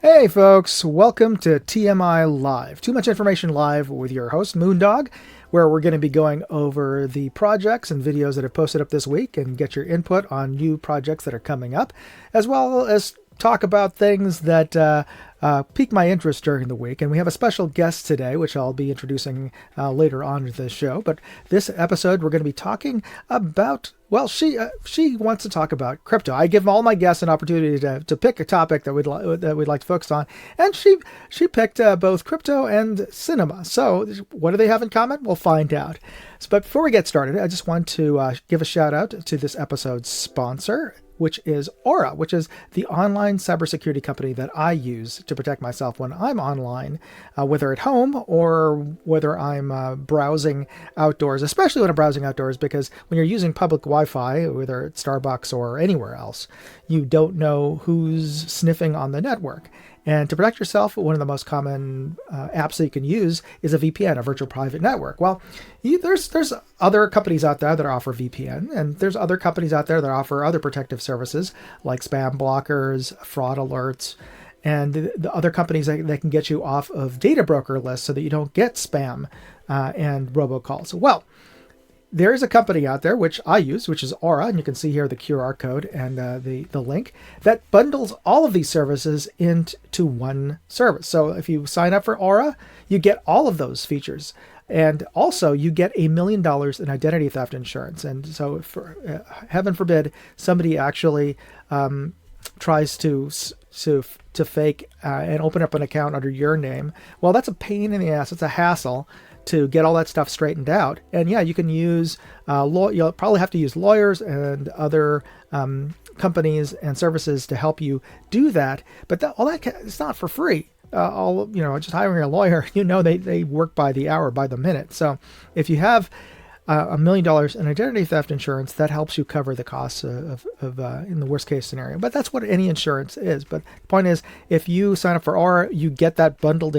Hey folks, welcome to TMI Live, Too Much Information Live with your host Moondog, where we're going to be going over the projects and videos that are posted up this week and get your input on new projects that are coming up, as well as talk about things that pique my interest during the week. And we have a special guest today, which I'll be introducing later on in the show. But this episode, we're going to be talking about, well, she wants to talk about crypto. I give all my guests an opportunity to pick a topic that we'd like to focus on, and she picked both crypto and cinema. So what do they have in common? We'll find out. But before we get started, I just want to give a shout out to this episode's sponsor, which is Aura, which is the online cybersecurity company that I use to protect myself when I'm online, whether at home or whether I'm browsing outdoors, especially when I'm browsing outdoors, because when you're using public Wi-Fi, whether it's Starbucks or anywhere else, you don't know who's sniffing on the network. And to protect yourself, one of the most common apps that you can use is a VPN, a virtual private network. Well, there's other companies out there that offer VPN, and there's other companies out there that offer other protective services like spam blockers, fraud alerts, and the other companies that can get you off of data broker lists so that you don't get spam and robocalls. Well, there is a company out there, which I use, which is Aura, and you can see here the QR code and the link, that bundles all of these services into one service. So if you sign up for Aura, you get all of those features. And also, you get $1 million in identity theft insurance. And so, for heaven forbid, somebody actually tries to fake and open up an account under your name, well, that's a pain in the ass. It's a hassle to get all that stuff straightened out. And yeah, you can use you'll probably have to use lawyers and other companies and services to help you do that. But it's not for free. Just hiring a lawyer, they work by the hour, by the minute. So if you have $1 million in identity theft insurance, that helps you cover the costs of in the worst case scenario. But that's what any insurance is. But the point is, if you sign up for Aura, you get that bundled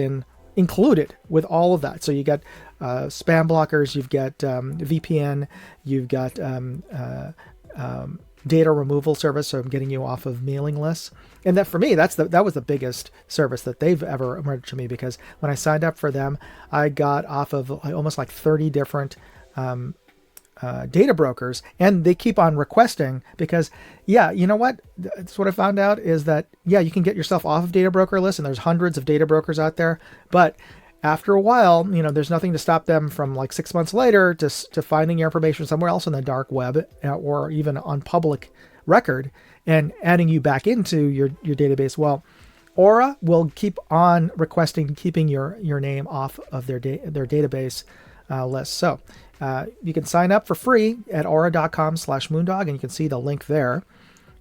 included with all of that. So you got spam blockers, you've got VPN, you've got data removal service, so I'm getting you off of mailing lists. And that for me, that was the biggest service that they've ever emerged to me, because when I signed up for them, I got off of almost like 30 different data brokers, and they keep on requesting, because you know what? That's what I found out is that, you can get yourself off of data broker lists, and there's hundreds of data brokers out there, but after a while, there's nothing to stop them from, like 6 months later, to finding your information somewhere else on the dark web or even on public record and adding you back into your database. Well, Aura will keep on requesting keeping your name off of their database list. So you can sign up for free at aura.com/moondog, and you can see the link there.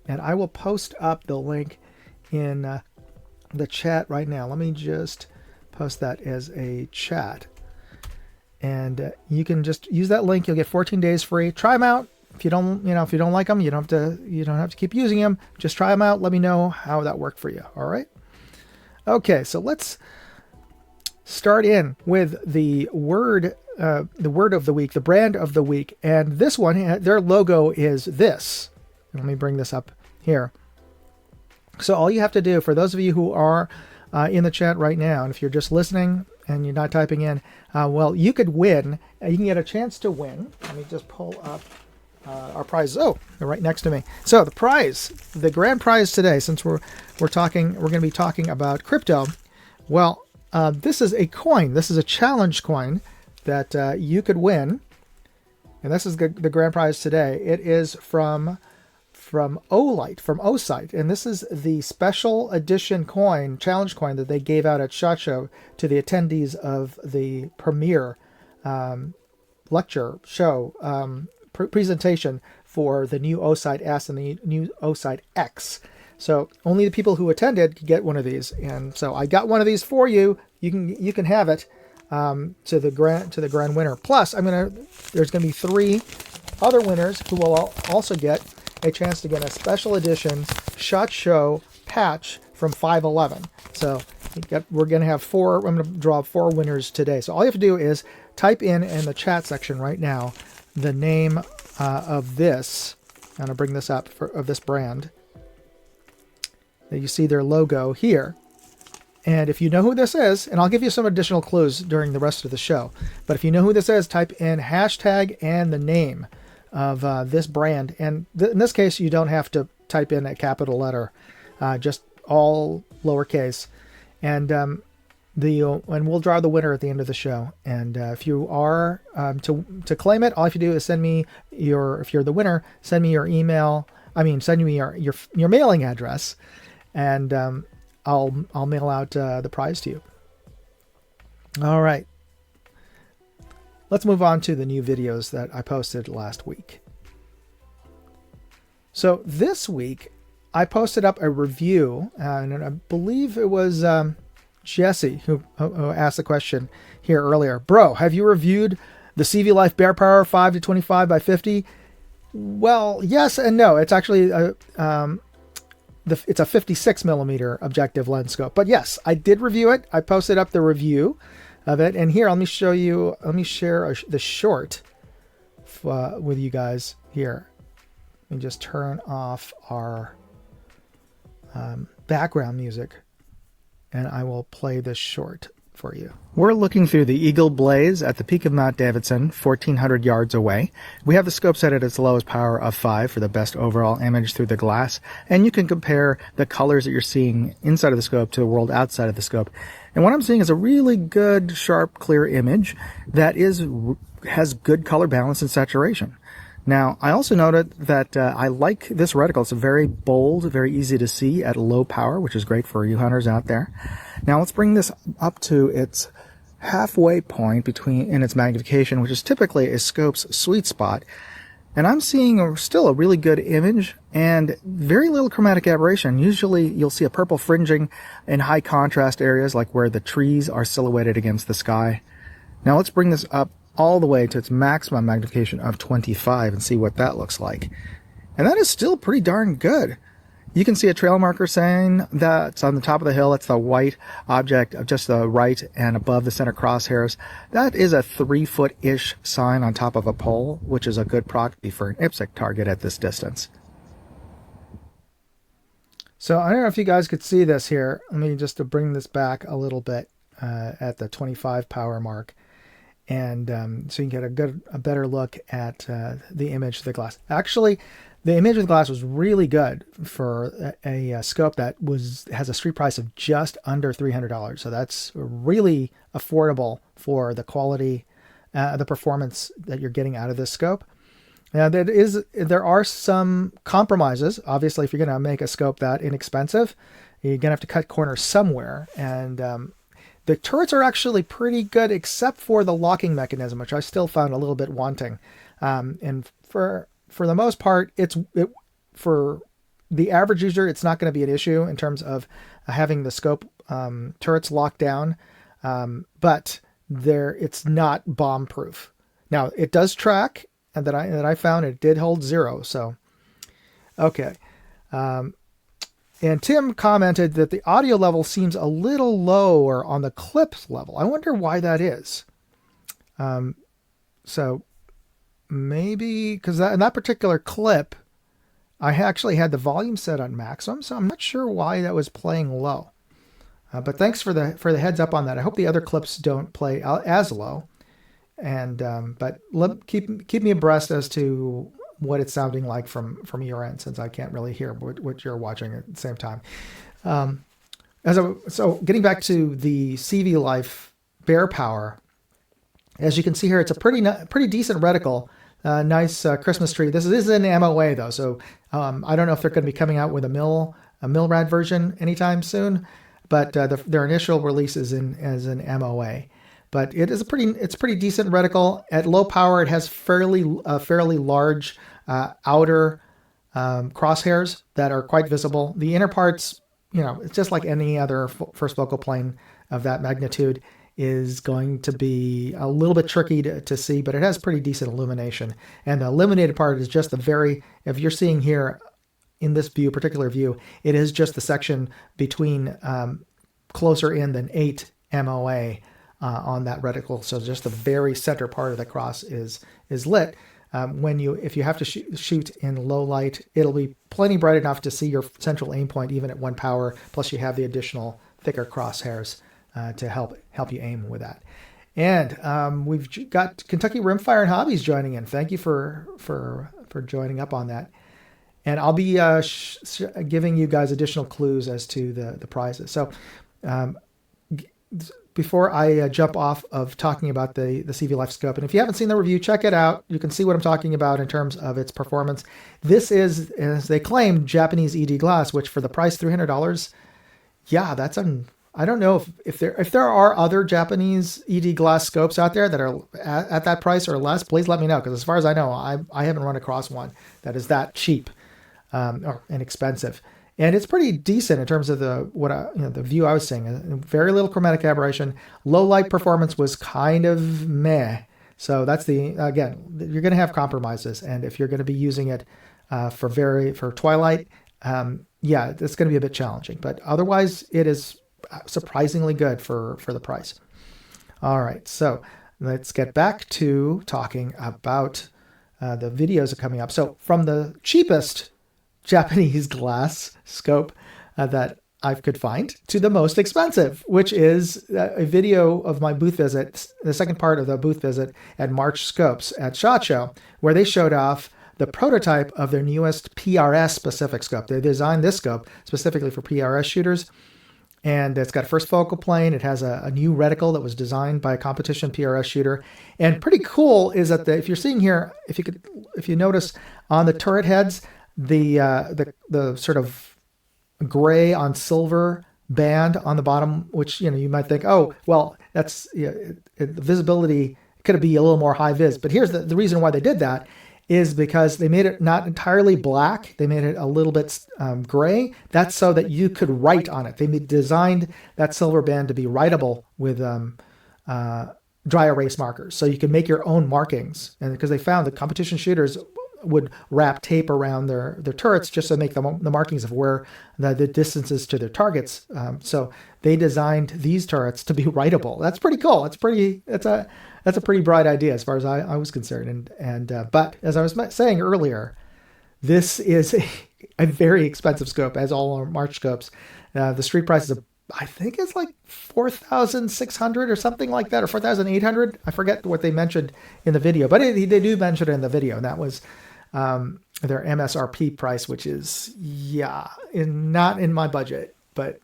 And I will post up the link in the chat right now. Let me just post that as a chat, and you can just use that link. You'll get 14 days free. Try them out. If you don't like them, you don't have to keep using them. Just try them out. Let me know how that worked for you. All right. Okay, so let's start in with the word of the week, the brand of the week, and this one, their logo is this. Let me bring this up here. So all you have to do, for those of you who are in the chat right now, and if you're just listening and you're not typing in, well, you could win. You can get a chance to win. Let me just pull up our prizes. Oh, they're right next to me. So the grand prize today, since we're going to be talking about crypto. Well, this is a coin. This is a challenge coin that you could win, and this is the grand prize today. It is from Osite, and this is the special edition challenge coin that they gave out at SHOT Show to the attendees of the premiere lecture show presentation for the new Osite S and the new Osite X. So only the people who attended could get one of these, and so I got one of these for you. You can have it to the grand winner. Plus, there's going to be 3 other winners who will also get a chance to get a special edition SHOT Show patch from 511. So we're going to have 4. I'm going to draw 4 winners today. So all you have to do is type in the chat section right now the name of this. I'm going to bring this up of this brand. You see their logo here. And if you know who this is, and I'll give you some additional clues during the rest of the show, but if you know who this is, type in hashtag and the name of this brand. And in this case, you don't have to type in a capital letter, just all lowercase. And and we'll draw the winner at the end of the show. And if you are to claim it, all you have to do is send me if you're the winner, send me your email. Send me your mailing address, and I'll mail out the prize to you. All right. Let's move on to the new videos that I posted last week. So this week I posted up a review, and I believe it was Jesse who asked the question here earlier. Bro, have you reviewed the CV Life Bear Power 5 to 25 by 50? Well, yes and no. It's actually it's a 56 millimeter objective lens scope. But yes, I did review it. I posted up the review of it. And here, let me share the short with you guys here. Let me just turn off our background music, and I will play this short for you. We're looking through the Eagle Blaze at the peak of Mount Davidson, 1,400 yards away. We have the scope set at its lowest power of 5 for the best overall image through the glass, and you can compare the colors that you're seeing inside of the scope to the world outside of the scope. And what I'm seeing is a really good, sharp, clear image that has good color balance and saturation. Now, I also noted that I like this reticle. It's very bold, very easy to see at low power, which is great for you hunters out there. Now, let's bring this up to its halfway point in its magnification, which is typically a scope's sweet spot. And I'm seeing still a really good image and very little chromatic aberration. Usually, you'll see a purple fringing in high contrast areas, like where the trees are silhouetted against the sky. Now, let's bring this up all the way to its maximum magnification of 25 and see what that looks like. And that is still pretty darn good. You can see a trail marker saying that's on the top of the hill. That's the white object of just the right and above the center crosshairs. That is a 3-foot-ish sign on top of a pole, which is a good proxy for an IPSC target at this distance. So I don't know if you guys could see this here. Let me just to bring this back a little bit at the 25 power mark. And so you can get a better look at the image of the glass. Actually, the image of the glass was really good for a scope that has a street price of just under $300. So that's really affordable for the quality, the performance that you're getting out of this scope. Now, there are some compromises. Obviously, if you're going to make a scope that inexpensive, you're going to have to cut corners somewhere. And the turrets are actually pretty good, except for the locking mechanism, which I still found a little bit wanting. And for the most part, for the average user, it's not going to be an issue in terms of having the scope turrets locked down. But it's not bomb proof. Now, it does track, and that I found it did hold 0. So, okay. And Tim commented that the audio level seems a little lower on the clips level. I wonder why that is. So maybe because in that particular clip, I actually had the volume set on maximum, so I'm not sure why that was playing low. But thanks for the heads up on that. I hope the other clips don't play as low. And but keep me abreast as to what it's sounding like from your end, since I can't really hear what you're watching at the same time. So getting back to the CV Life Bear Power, as you can see here, it's a pretty decent reticle. Nice Christmas tree. This is an MOA though, so I don't know if they're going to be coming out with a Milrad version anytime soon, but their initial release is as an MOA. But it's a pretty decent reticle. At low power, it has fairly large outer crosshairs that are quite visible. The inner parts, it's just like any other first focal plane of that magnitude, is going to be a little bit tricky to see, but it has pretty decent illumination. And the illuminated part is just if you're seeing here in this particular view, it is just the section between closer in than 8 MOA on that reticle. So just the very center part of the cross is lit. If you have to shoot in low light, it'll be plenty bright enough to see your central aim point even at 1 power. Plus you have the additional thicker crosshairs to help you aim with that. And we've got Kentucky Rimfire and Hobbies joining in. Thank you for joining up on that. And I'll be giving you guys additional clues as to the prizes. So before I jump off of talking about the CV Life scope, and if you haven't seen the review, check it out. You can see what I'm talking about in terms of its performance. This is, as they claim, Japanese ED glass, which for the price $300, yeah, that's I don't know if there are other Japanese ED glass scopes out there that are at that price or less. Please let me know, because as far as I know, I haven't run across one that is that cheap or inexpensive. And it's pretty decent in terms of the view I was seeing. Very little chromatic aberration. Low light performance was kind of meh. So that's again, you're going to have compromises. And if you're going to be using it for twilight, yeah, it's going to be a bit challenging. But otherwise, it is surprisingly good for the price. All right, so let's get back to talking about the videos that are coming up. So from the cheapest Japanese glass scope that I could find to the most expensive, which is a video of my booth visit, the second part of the booth visit at March Scopes at SHOT Show, where they showed off the prototype of their newest PRS specific scope. They designed this scope specifically for PRS shooters, and it's got a first focal plane. It has a new reticle that was designed by a competition PRS shooter. And pretty cool is that if you're seeing here, if you notice on the turret heads, the sort of gray on silver band on the bottom, which you might think, oh well, that's the visibility could be a little more high vis. But here's the reason why they did that is because they made it not entirely black. They made it a little bit gray. That's so that you could write on it. They designed that silver band to be writable with dry erase markers, so you can make your own markings. And because they found that competition shooters would wrap tape around their turrets just to make the markings of where the distances to their targets. So they designed these turrets to be writable. That's pretty cool. That's a pretty bright idea as far as I was concerned. But as I was saying earlier, this is a very expensive scope, as all our March scopes. The street price is I think it's like 4,600 or something like that, or 4,800. I forget what they mentioned in the video, but they do mention it in the video, and that was their MSRP price, which is, not in my budget, but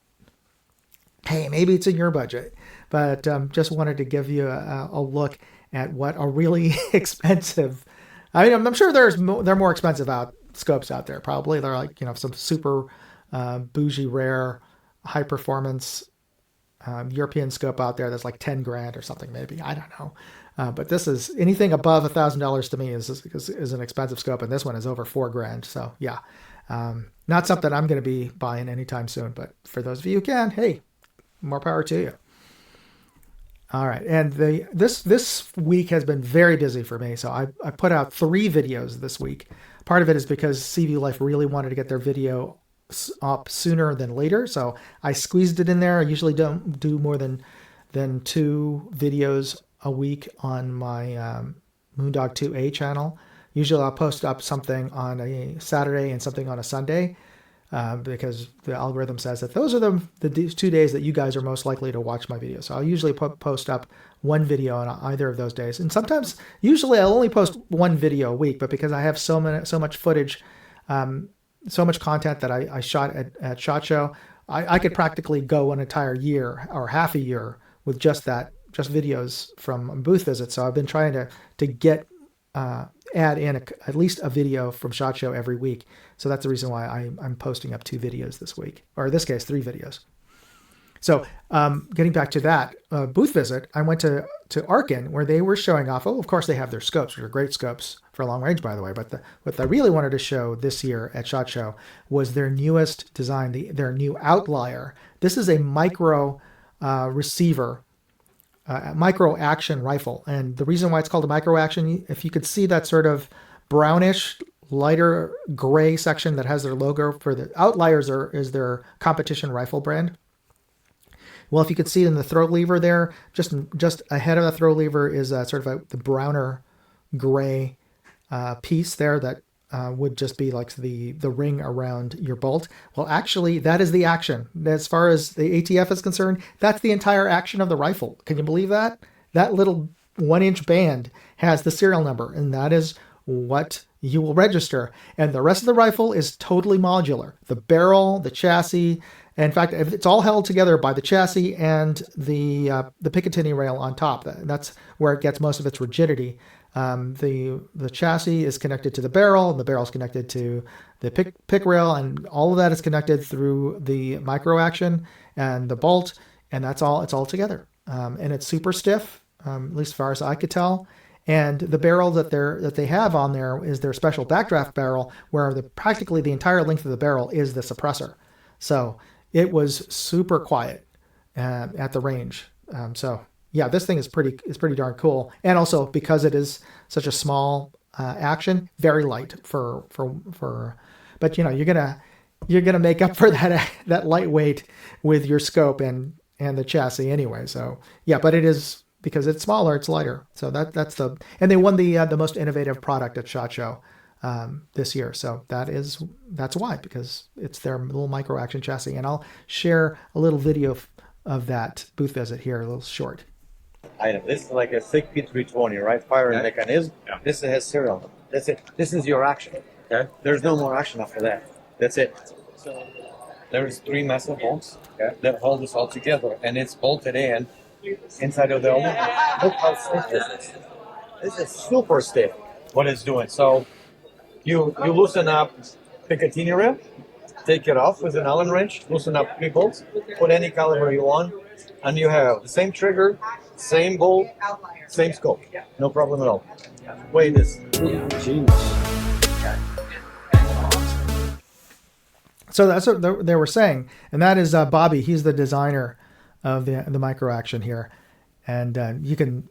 hey, maybe it's in your budget. But just wanted to give you a look at what a really expensive, I'm sure they're more expensive scopes out there. Probably they're like, some super bougie, rare, high performance European scope out there that's like 10 grand or something, maybe. I don't know. But this is anything above $1,000 to me is an expensive scope, and this one is over $4,000. So yeah, not something I'm going to be buying anytime soon. But for those of you who can, hey, more power to you. All right, and this week has been very busy for me. So I put out 3 videos this week. Part of it is because CV Life really wanted to get their video up sooner than later, so I squeezed it in there. I usually don't do more than 2 videos a week on my Moondog 2A channel. Usually I'll post up something on a Saturday and something on a Sunday, because the algorithm says that those are the 2 days that you guys are most likely to watch my video. So I'll usually post up 1 video on either of those days. And usually I'll only post 1 video a week, but because I have so much footage, so much content that I shot at SHOT Show, I could practically go an entire year or half a year with just videos from booth visits. So I've been trying to get add in at least a video from SHOT Show every week. So that's the reason why I'm posting up 2 videos this week, or in this case, 3 videos. So getting back to that booth visit, I went to Arkin, where they were showing off. Oh, of course, they have their scopes, which are great scopes for long range, by the way. But what I really wanted to show this year at SHOT Show was their newest design, their new Outlier. This is a micro receiver, micro action rifle. And the reason why it's called a micro action, if you could see that sort of brownish, lighter gray section that has their logo for the Outliers is their competition rifle brand. Well, if you could see in the throat lever there, just ahead of the throat lever is sort of the browner gray piece there that would just be like the ring around your bolt. Well, actually, that is the action. As far as the ATF is concerned, that's the entire action of the rifle. Can you believe that? That little 1-inch band has the serial number, and that is what you will register. And the rest of the rifle is totally modular. The barrel, the chassis, in fact, it's all held together by the chassis and the Picatinny rail on top. That's where it gets most of its rigidity. The chassis is connected to the barrel, and the barrel is connected to the pick rail, and all of that is connected through the micro action and the bolt, and that's all. It's all together, and it's super stiff, at least as far as I could tell. And the barrel that they have on there is their special backdraft barrel, where practically the entire length of the barrel is the suppressor. So it was super quiet at the range. So yeah, this thing is pretty darn cool. And also because it is such a small action, very light but you know, you're gonna make up for that lightweight with your scope and the chassis anyway. So yeah, but it is, because it's smaller, it's lighter. So and they won the most innovative product at SHOT Show this year. So that's why, because it's their little micro action chassis. And I'll share a little video of that booth visit here, a little short. Item. This is like a 6P320, right? Firing mechanism. Yeah. This has serial. That's it. This is your action. Okay. There's no more action after that. That's it. So there's 3 massive bolts that hold this all together, and it's bolted in inside of the oven. Look how stiff this is. This is super stiff. What it's doing. So you loosen up Picatinny rail, take it off with an Allen wrench, loosen up 3 bolts, put any caliber you want, and you have the same trigger, same bolt, same scope. No problem at all. Weight is. So that's what they were saying, and that is Bobby. He's the designer of the micro action here, and you can,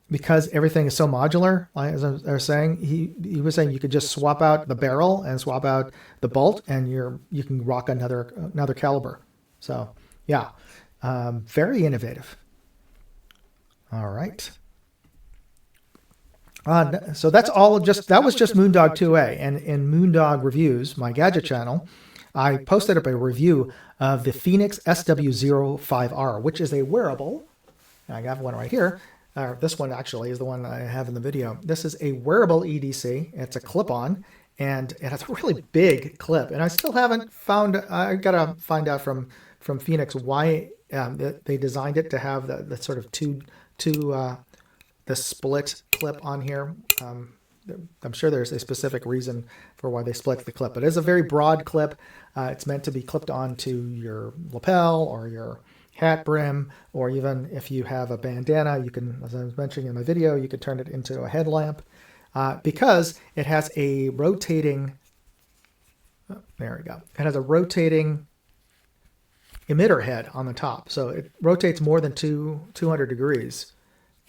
because everything is so modular. As I was saying, he was saying you could just swap out the barrel and swap out the bolt, and you can rock another caliber. So yeah, very innovative. All right. So that's all. That was just Moondog 2A, and in Moondog Reviews, my gadget channel, I posted up a review of the Phoenix SW05R, which is a wearable. I got one right here. This one actually is the one I have in the video. This is a wearable EDC. It's a clip-on, and it has a really big clip. And I still haven't found. I gotta find out from Phoenix why they designed it to have the sort of the split clip on here. I'm sure there's a specific reason for why they split the clip, but it's a very broad clip. It's meant to be clipped onto your lapel or your hat brim, or even if you have a bandana, you can, as I was mentioning in my video, you could turn it into a headlamp because it has a rotating, there we go. It has a rotating emitter head on the top. So it rotates more than 200 degrees.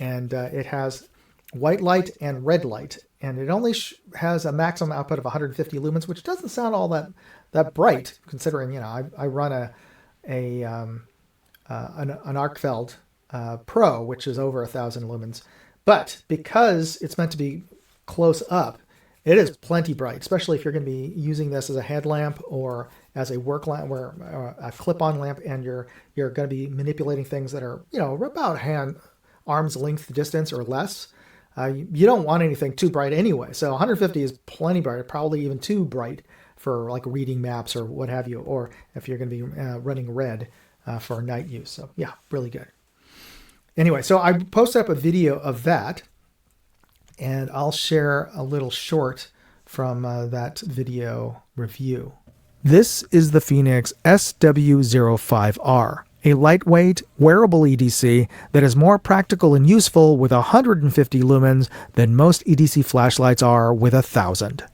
And it has white light and red light, and it only has a maximum output of 150 lumens, which doesn't sound all that bright, considering, you know, I run an Arcfeld Pro, which is over 1,000 lumens. But because it's meant to be close up, it is plenty bright, especially if you're going to be using this as a headlamp or as a work lamp, or a clip-on lamp, and you're going to be manipulating things that are, you know, about arm's length distance or less. You don't want anything too bright anyway. So 150 is plenty bright, probably even too bright for like reading maps or what have you, or if you're going to be running red for night use. So yeah, really good. Anyway, so I posted up a video of that, and I'll share a little short from that video review. This is the Phoenix SW05R. A lightweight, wearable EDC that is more practical and useful with 150 lumens than most EDC flashlights are with 1,000.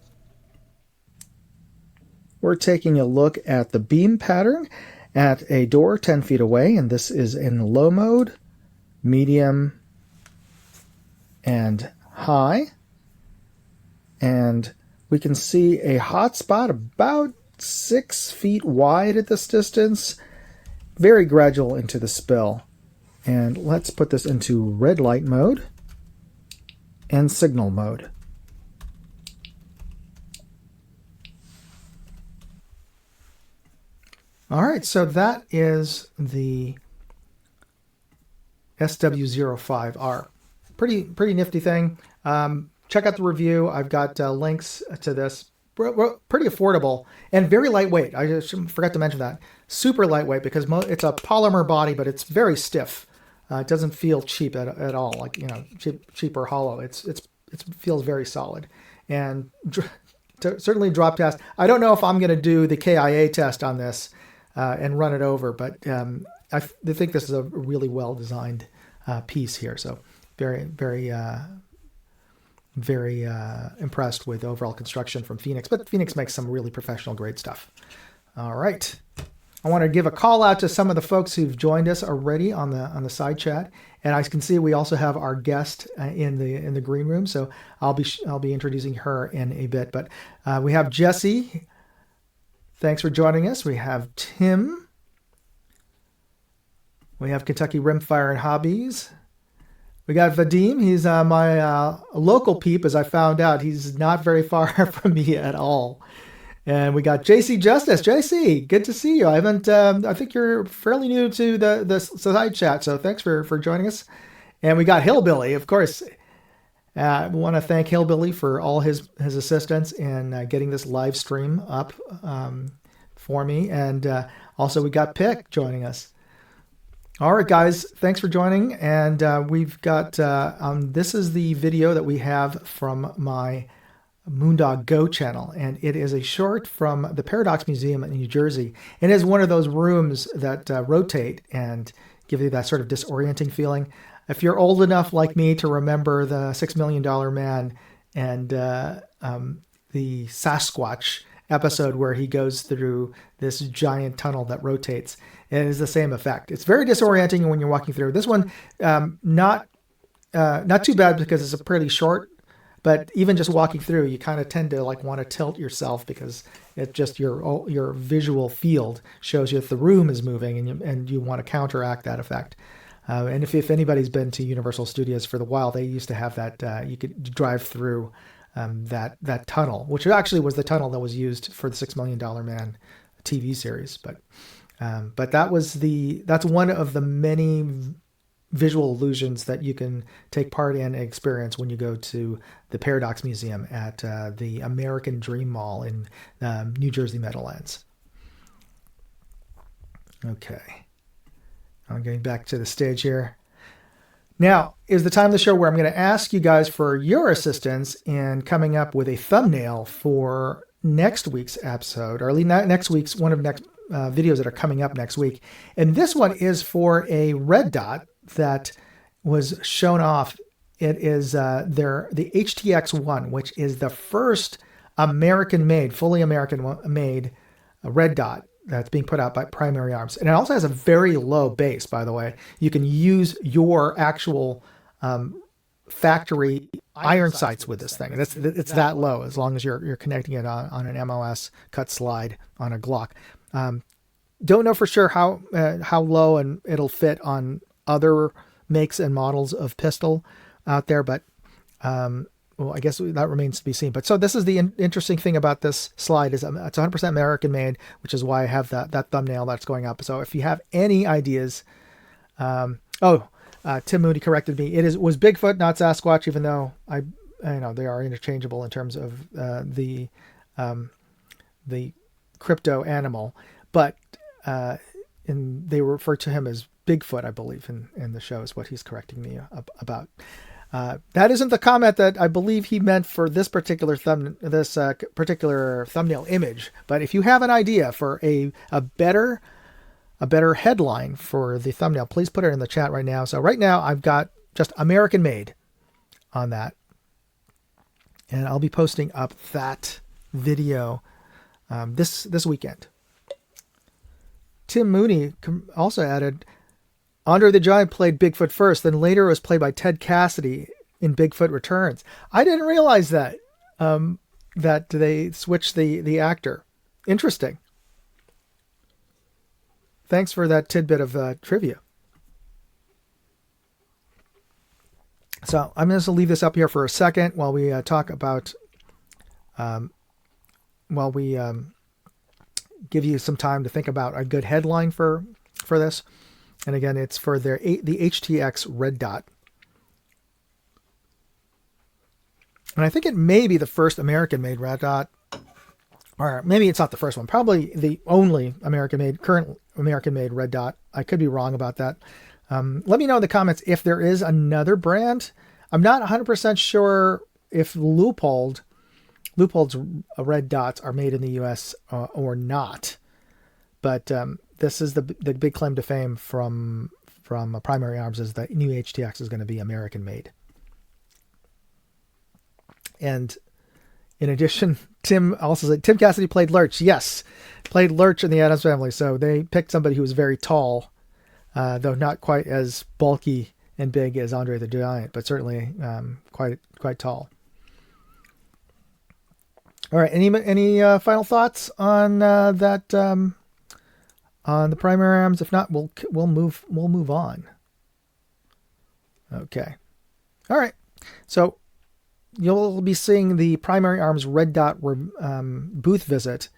We're taking a look at the beam pattern at a door 10 feet away, and this is in low mode, medium, and high. And we can see a hot spot about 6 feet wide at this distance, very gradual into the spill. And let's put this into red light mode and signal mode. All right, so that is the SW05R. Pretty nifty thing. Check out the review. I've got links to this. Pretty affordable and very lightweight. I just forgot to mention that. Super lightweight because it's a polymer body, but it's very stiff. It doesn't feel cheap at all, like cheap or hollow. It feels very solid, and certainly drop test. I don't know if I'm going to do the KIA test on this and run it over, but I think this is a really well designed piece here. So very impressed with overall construction from Phoenix, but Phoenix makes some really professional grade stuff. All right. I want to give a call out to some of the folks who've joined us already on the side chat, and I can see we also have our guest in the green room. So I'll be introducing her in a bit. But we have Jesse. Thanks for joining us. We have Tim. We have Kentucky Rimfire and Hobbies. We got Vadim. He's my local peep, as I found out. He's not very far from me at all. And we got JC Justice. JC, good to see you. I haven't. I think you're fairly new to the side chat, so thanks for joining us. And we got Hillbilly, of course. I want to thank Hillbilly for all his assistance in getting this live stream up for me. And also we got Pick joining us. All right, guys, thanks for joining. And we've got this is the video that we have from my Moondog Go channel, and it is a short from the Paradox Museum in New Jersey. It is one of those rooms that rotate and give you that sort of disorienting feeling. If you're old enough like me to remember the $6 Million Man and the Sasquatch episode where he goes through this giant tunnel that rotates, it is the same effect. It's very disorienting when you're walking through. This one, not too bad because it's a pretty short. But even just walking through, you kind of tend to want to tilt yourself because it just your visual field shows you if the room is moving, and you want to counteract that effect. And if anybody's been to Universal Studios for the while, they used to have that you could drive through that tunnel, which actually was the tunnel that was used for the $6 Million Man TV series. But that's one of the many visual illusions that you can take part in and experience when you go to the Paradox Museum at the American Dream Mall in New Jersey Meadowlands. Okay. I'm getting back to the stage here. Now is the time of the show where I'm going to ask you guys for your assistance in coming up with a thumbnail for next week's episode, or at least next week's one of next videos that are coming up next week. And this one is for a red dot that was shown off. It is the HTX-1, which is the first fully American-made red dot that's being put out by Primary Arms. And it also has a very low base, by the way. You can use your actual factory iron sights with this thing. And it's that low as long as you're connecting it on an MOS cut slide on a Glock. Don't know for sure how low and it'll fit on other makes and models of pistol out there, but I guess that remains to be seen. But so this is the interesting thing about this slide is it's 100% American made, which is why I have that thumbnail that's going up. So if you have any ideas, Tim Moody corrected me. It was Bigfoot, not Sasquatch, even though I know they are interchangeable in terms of the crypto animal, but they refer to him as Bigfoot, I believe, in the show is what he's correcting me about. That isn't the comment that I believe he meant for this particular particular thumbnail image. But if you have an idea for a better headline for the thumbnail, please put it in the chat right now. So right now I've got just American made on that, and I'll be posting up that video this weekend. Tim Mooney also added, Andre the Giant played Bigfoot first, then later was played by Ted Cassidy in Bigfoot Returns. I didn't realize that they switched the actor. Interesting. Thanks for that tidbit of trivia. So I'm going to leave this up here for a second while we talk about, while we give you some time to think about a good headline for this. And again, it's for the HTX Red Dot. And I think it may be the first American-made Red Dot, or maybe it's not the first one, probably the only current American-made Red Dot. I could be wrong about that. Let me know in the comments if there is another brand. I'm not 100% sure if Leupold's Red Dots are made in the U.S. Or not. But this is the big claim to fame from Primary Arms, is that new HTX is going to be American-made. And in addition, Tim also said, Tim Cassidy played Lurch. Yes, played Lurch in the Addams Family. So they picked somebody who was very tall, though not quite as bulky and big as Andre the Giant, but certainly quite tall. All right, any final thoughts on that on the Primary Arms? If not, we'll move on. Okay, all right. So you'll be seeing the Primary Arms Red Dot booth visit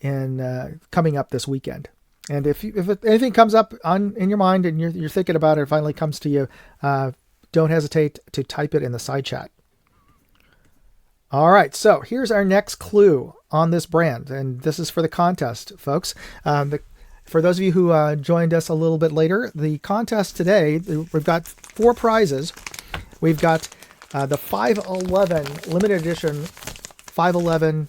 coming up this weekend. And if anything comes up in your mind and you're thinking about it, it finally comes to you, don't hesitate to type it in the side chat. All right, so here's our next clue on this brand, and this is for the contest, folks. For those of you who joined us a little bit later, the contest today, we've got 4 prizes. We've got the 511 limited edition 511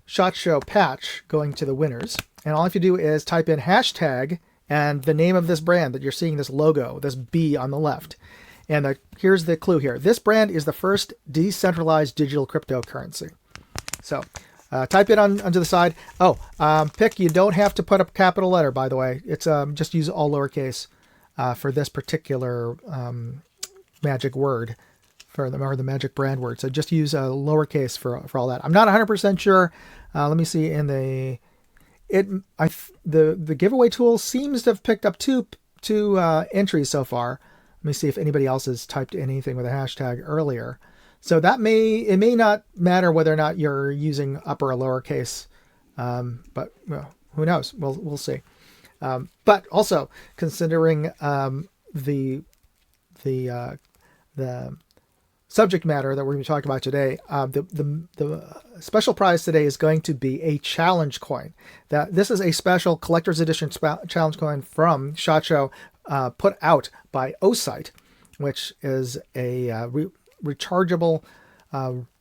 SHOT Show patch going to the winners. And all you have to do is type in hashtag and the name of this brand that you're seeing, this logo, this B on the left. And here's the clue here. This brand is the first decentralized digital cryptocurrency. So type it onto the side. Pick, you don't have to put a capital letter, by the way. It's just use all lowercase for this particular magic word, or the magic brand word. So just use a lowercase for all that. I'm not 100% sure. Let me see in the giveaway tool seems to have picked up two entries so far. Let me see if anybody else has typed anything with a hashtag earlier. So it may not matter whether or not you're using upper or lowercase, but well, who knows? We'll see. But also considering the subject matter that we're going to be talking about today, the special prize today is going to be a challenge coin. This is a special collector's edition challenge coin from SHOT Show, put out by Osite, which is a rechargeable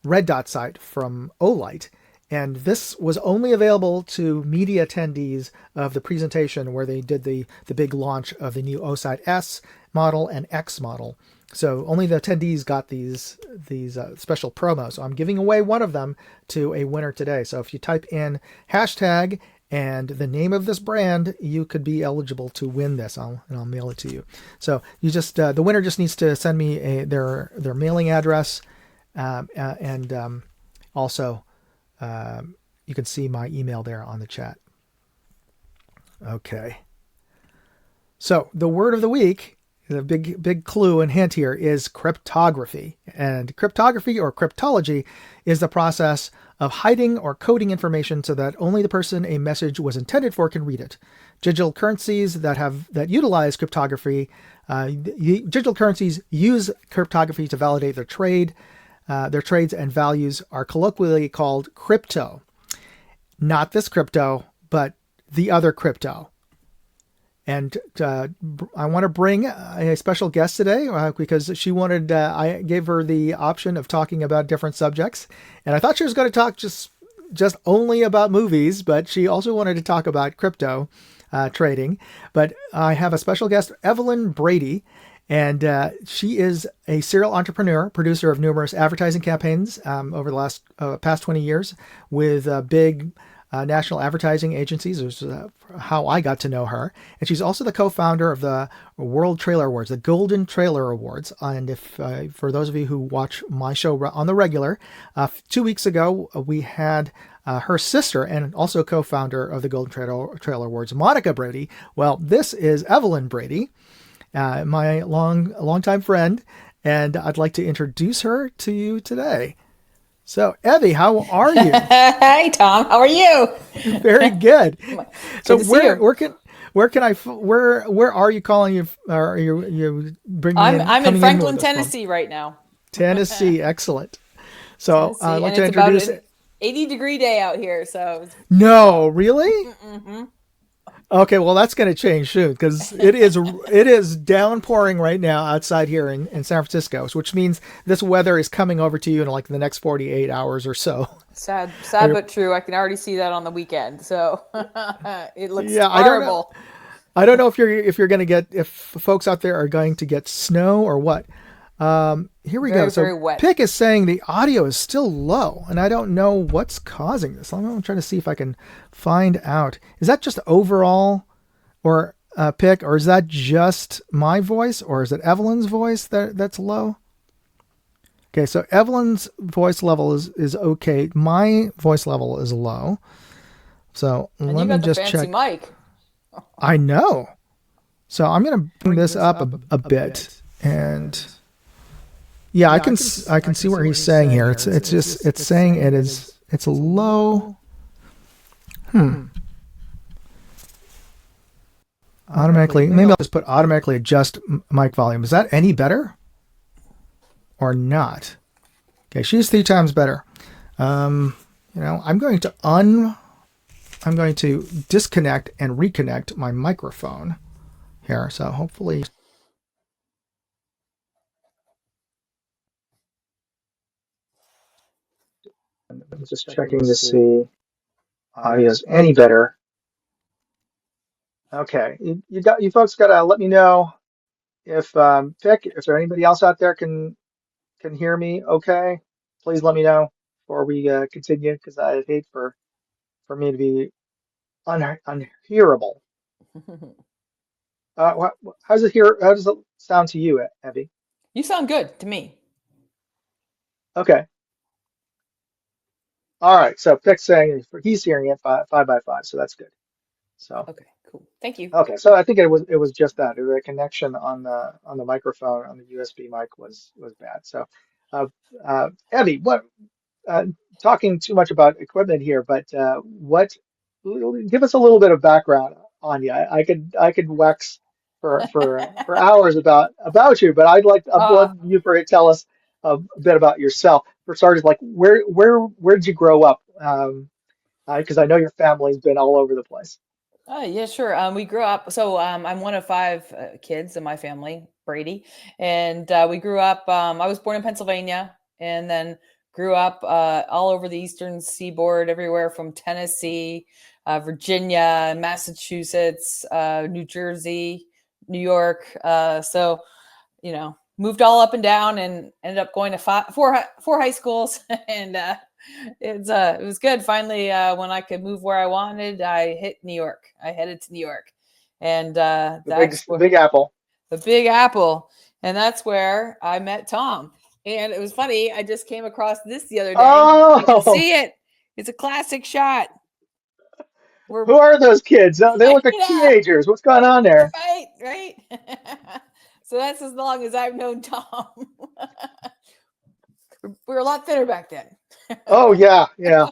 red dot sight from Olight. And this was only available to media attendees of the presentation where they did the big launch of the new Osite S model and X model. So only the attendees got these special promos. So I'm giving away one of them to a winner today. So if you type in hashtag and the name of this brand, you could be eligible to win this. And I'll mail it to you. So you just the winner just needs to send me their mailing address, and also you can see my email there on the chat. Okay. So the word of the week, the big clue and hint here, is cryptography. And cryptography, or cryptology, is the process of hiding or coding information so that only the person a message was intended for can read it. Digital currencies that utilize cryptography, digital currencies use cryptography to validate their trades and values are colloquially called crypto. Not this crypto, but the other crypto. And I want to bring a special guest today because she wanted, I gave her the option of talking about different subjects. And I thought she was going to talk just only about movies, but she also wanted to talk about crypto trading. But I have a special guest, Evelyn Brady. And she is a serial entrepreneur, producer of numerous advertising campaigns over the past 20 years with big national advertising agencies. Is how I got to know her. And she's also the co-founder of the World Trailer Awards, the Golden Trailer Awards. And if for those of you who watch my show on the regular, 2 weeks ago we had her sister and also co-founder of the Golden Trailer Awards, Monica Brady. Well, this is Evelyn Brady, my longtime friend, and I'd like to introduce her to you today. So, Evie, how are you? Hey, Tom. How are you? Very good. So, Good to see where you. where can where can I where are you calling you? Are you bringing in I'm in coming in Franklin, with us from? Tennessee right now. Tennessee. Excellent. So, I'd Tennessee, like and to it's about introduce. an 80-degree day out here, so it's No, beautiful. really? Hmm. Okay, well that's going to change soon because it is downpouring right now outside here in San Francisco, which means this weather is coming over to you in like the next 48 hours or so. Sad but true. I can already see that on the weekend, so it looks Yeah, horrible. I don't know if you're going to get if folks out there are going to get snow or what. Here we go. Very, So very wet. Pick is saying the audio is still low, and I don't know what's causing this. I'm trying to see if I can find out. Is that just overall, or Pick, or is that just my voice, or is it Evelyn's voice that's low? Okay, so Evelyn's voice level is okay. My voice level is low. So And you let me got the just fancy check. mic. I know. So I'm going to bring this up a bit, and yeah, I can see where he's saying here. It's just it's saying it's a low. Hmm. Automatically, maybe I'll just put automatically adjust mic volume. Is that any better or not? Okay, she's 3 times better. Um, I'm going to I'm going to disconnect and reconnect my microphone here. So hopefully, I'm just checking to see audio is any better. Okay, you folks got to let me know if Vic, if there anybody else out there can hear me. Okay, please let me know before we continue because I hate for me to be unhearable. How's it here? How does it sound to you, Evie? You sound good to me. Okay, all right. So Vic's saying he's hearing it 5 by 5, so that's good. So. Okay, cool. Thank you. Okay, so I think it was just that the connection on the microphone on the USB mic was bad. So, uh, Evie, what talking too much about equipment here, but what give us a little bit of background on you. I could wax for hours about you, but I'd Uh, love you for to tell us a bit about yourself. For starters, like where did you grow up? Because I know your family's been all over the place. Yeah, sure. We grew up. So I'm one of five kids in my family, Brady, and we grew up. I was born in Pennsylvania, and then grew up all over the eastern seaboard, everywhere from Tennessee, Virginia, Massachusetts, New Jersey, New York. Moved all up and down, and ended up going to four high schools, and it was good. Finally, when I could move where I wanted, I hit New York. I headed to New York, and The Big Apple. the Big Apple, and that's where I met Tom. And it was funny. I just came across this the other day. You can Oh, see it. It's a classic shot. We're who are those kids? They look like yeah, teenagers. What's going on there? right. So that's as long as I've known Tom. We were a lot thinner back then. Oh yeah, yeah.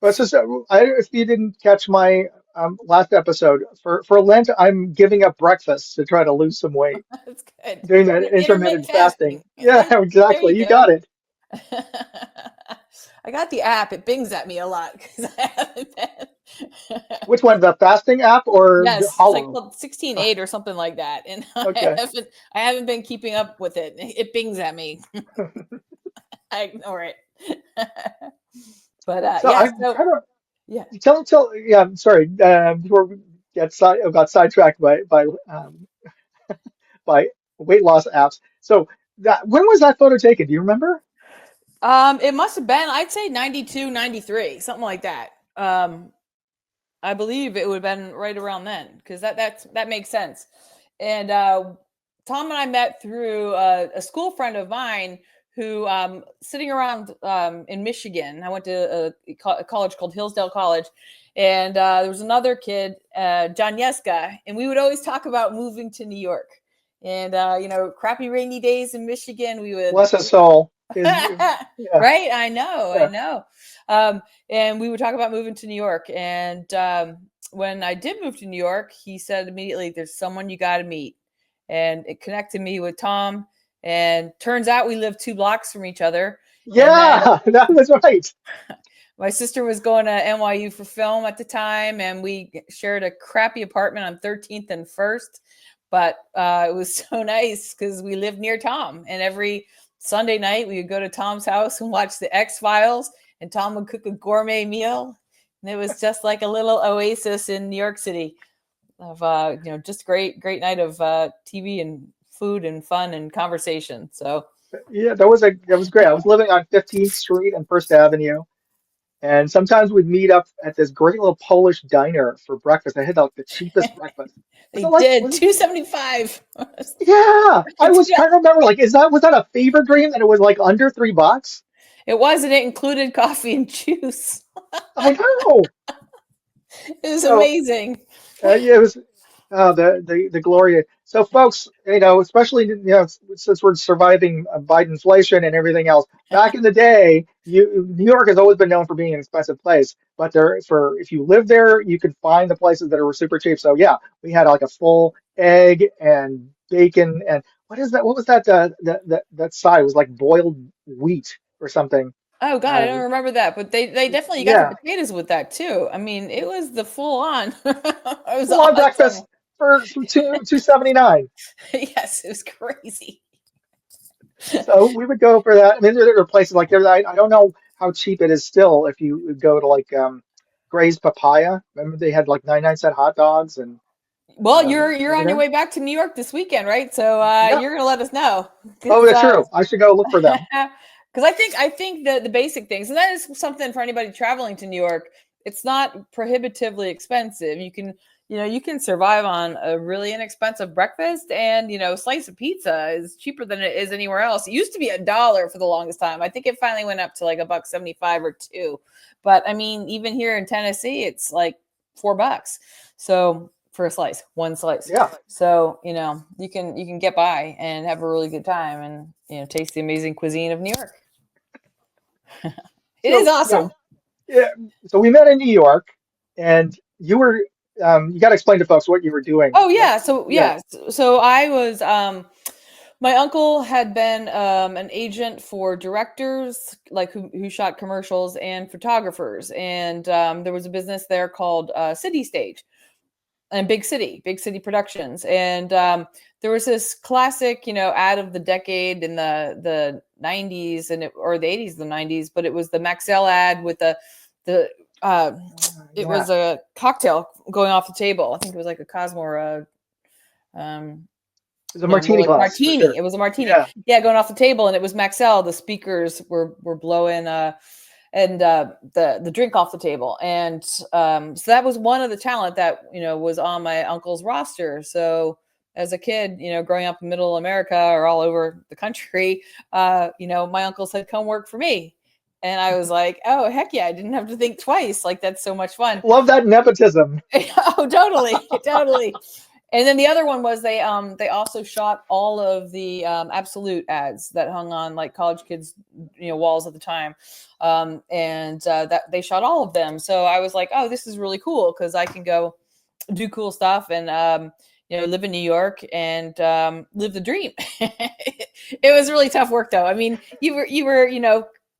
But it's just, if you didn't catch my last episode, for Lent, I'm giving up breakfast to try to lose some weight, That's good. doing that Intermittent intermittent fasting. fasting. Yeah, There exactly. you You go. got it. I got the app. It bings at me a lot because I haven't been. Which one, the fasting app or the Yes, it's like Hollow? called 16:8 or something like that, and Okay. I haven't been keeping up with it. It bings at me. I ignore it. But So yeah, I so kind of yeah. tell. Yeah, I'm sorry. Before we got sidetracked by weight loss apps. So that when was that photo taken? Do you remember? It must have been, I'd say 92, 93, something like that. I believe it would have been right around then because that makes sense. And Tom and I met through a school friend of mine who sitting around in Michigan. I went to a college called Hillsdale College, and there was another kid, John Yeska, and we would always talk about moving to New York. And crappy rainy days in Michigan, we would Bless his soul. Yeah. Right? I know. Yeah. I know. And we would talk about moving to New York. And when I did move to New York, he said immediately, there's someone you got to meet. And it connected me with Tom. And turns out we live 2 blocks from each other. And then Yeah, that was right. my sister was going to NYU for film at the time, and we shared a crappy apartment on 13th and First. But it was so nice because we lived near Tom, and every Sunday night we would go to Tom's house and watch the X-Files, and Tom would cook a gourmet meal, and it was just like a little oasis in New York City of just great night of TV and food and fun and conversation. So Yeah, that was great. I was living on 15th Street and First Avenue, and sometimes we'd meet up at this great little Polish diner for breakfast. I had like the cheapest breakfast. Was they it like did was it, 275. yeah, I was trying to remember like was that a fever dream that it was like under $3? It was, and it included coffee and juice. I know. It was So amazing. yeah, it was the glory. So, folks, especially since we're surviving Biden inflation and everything else. Back in the day, New York has always been known for being an expensive place, but if you live there, you can find the places that are super cheap. So, yeah, we had like a full egg and bacon and what is that? What was that? That side was like boiled wheat or something. Oh God, I don't Um, remember that, but they definitely, you got the yeah, potatoes with that too. I mean, it was the full on. It was full on breakfast awesome. for 279. Yes, it was crazy. So we would go for that. I mean, there are places like there. I don't know how cheap it is still if you go to like Gray's Papaya. Remember they had like 99-cent hot dogs and Well, you're on your everything. way back to New York this weekend, right? So Yeah. you're gonna let us know Oh, because that's true. I should go look for them. because I think that the basic things, and that is something for anybody traveling to New York. It's not prohibitively expensive. You can survive on a really inexpensive breakfast, and a slice of pizza is cheaper than it is anywhere else. It used to be $1 for the longest time. I think it finally went up to like $1.75 or two. But I mean, even here in Tennessee, it's like $4. So for a slice, one slice. Yeah. So you can get by and have a really good time, and taste the amazing cuisine of New York. It is So yeah, awesome. yeah. So we met in New York, and you got to explain to folks what you were doing. Oh What? yeah, so Yeah. yeah, so I was my uncle had been an agent for directors like who shot commercials and photographers, and there was a business there called City Stage and Big City Productions, and there was this classic ad of the decade in the 90s or the 80s, the 90s, but it was the Maxell ad with the uh, it Yeah. was a cocktail going off the table. I think it was like a Cosmo or a um, It's a more martini like glass for martini. sure. It was a martini. Yeah. Yeah, going off the table, and it was Maxell. The speakers were blowing and the drink off the table, and so that was one of the talent that was on my uncle's roster. So as a kid, growing up in middle America or all over the country, my uncle said, "Come work for me." And I was like, "Oh heck yeah!" I didn't have to think twice. Like that's so much fun. Love that nepotism. Oh, totally, totally. And then the other one was they also shot all of the Absolute ads that hung on like college kids walls at the time, and that they shot all of them. So I was like, oh, this is really cool because I can go do cool stuff and live in New York and live the dream. It was really tough work though. I mean, you were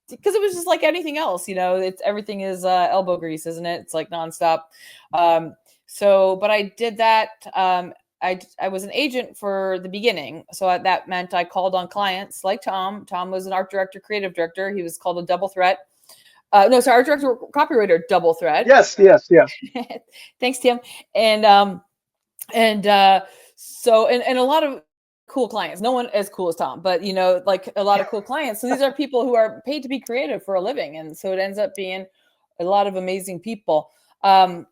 because it was just like anything else. It's everything is elbow grease, isn't it? It's like nonstop. But I did that. I was an agent for the beginning, so that meant I called on clients like Tom. Tom was an art director, creative director. He was called a double threat. No, sorry, art director, copywriter, double threat. Yes. Yes. Yes. Thanks, Tim. And a lot of cool clients. No one as cool as Tom, but like a lot of cool clients. So these are people who are paid to be creative for a living, and so it ends up being a lot of amazing people. And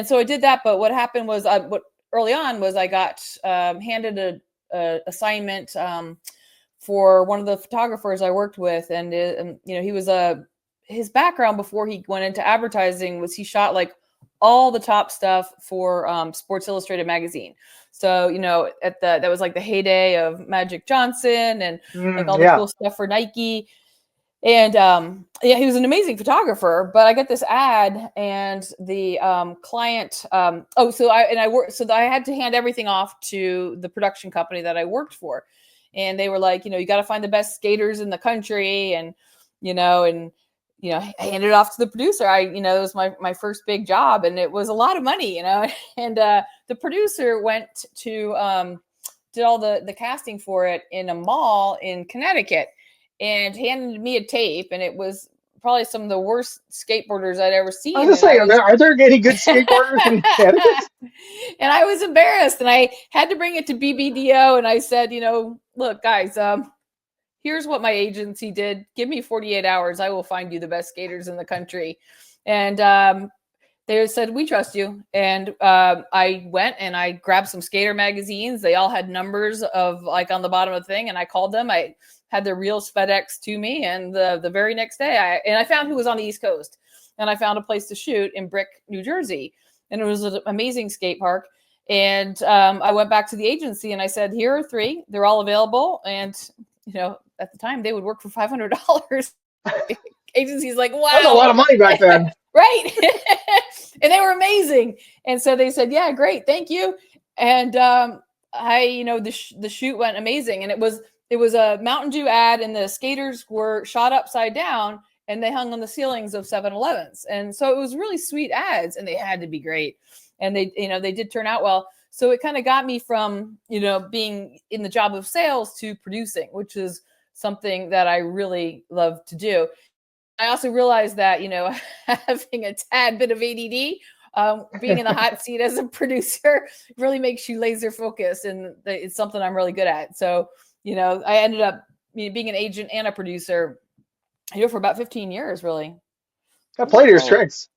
so I did that. But what happened was, what early on was I got handed a assignment for one of the photographers I worked with, and he was his background before he went into advertising was he shot like all the top stuff for Sports Illustrated magazine. So, that was like the heyday of Magic Johnson and like all the Yeah. cool stuff for Nike. And he was an amazing photographer. But I got this ad, and the client. So I worked. So I had to hand everything off to the production company that I worked for, and they were like, you got to find the best skaters in the country, and I handed it off to the producer. It was my first big job, and it was a lot of money, and the producer went to did all the casting for it in a mall in Connecticut, and handed me a tape, and it was probably some of the worst skateboarders I'd ever seen. I was just saying, are there any good skateboarders in Connecticut? And I was embarrassed, and I had to bring it to BBDO, and I said, look, guys, here's what my agency did. Give me 48 hours. I will find you the best skaters in the country. And they said, we trust you. And I went and I grabbed some skater magazines. They all had numbers of like on the bottom of the thing. And I called them. I had their reels FedEx to me. And the very next day, I found who was on the East Coast. And I found a place to shoot in Brick, New Jersey. And it was an amazing skate park. And I went back to the agency and I said, here are 3. They're all available. And, at the time they would work for $500. Agency's like, wow. That's a lot of money back then. Right. And they were amazing. And so they said, yeah, great. Thank you. And the shoot went amazing. And it was a Mountain Dew ad, and the skaters were shot upside down and they hung on the ceilings of 7-Elevens. And so it was really sweet ads, and they had to be great. And they did turn out well. So it kind of got me from, being in the job of sales to producing, which is something that I really love to do. I also realized that, having a tad bit of ADD, being in the hot seat as a producer really makes you laser focused, and it's something I'm really good at. So, I ended up being an agent and a producer, for about 15 years, really. Yeah, play to your strengths.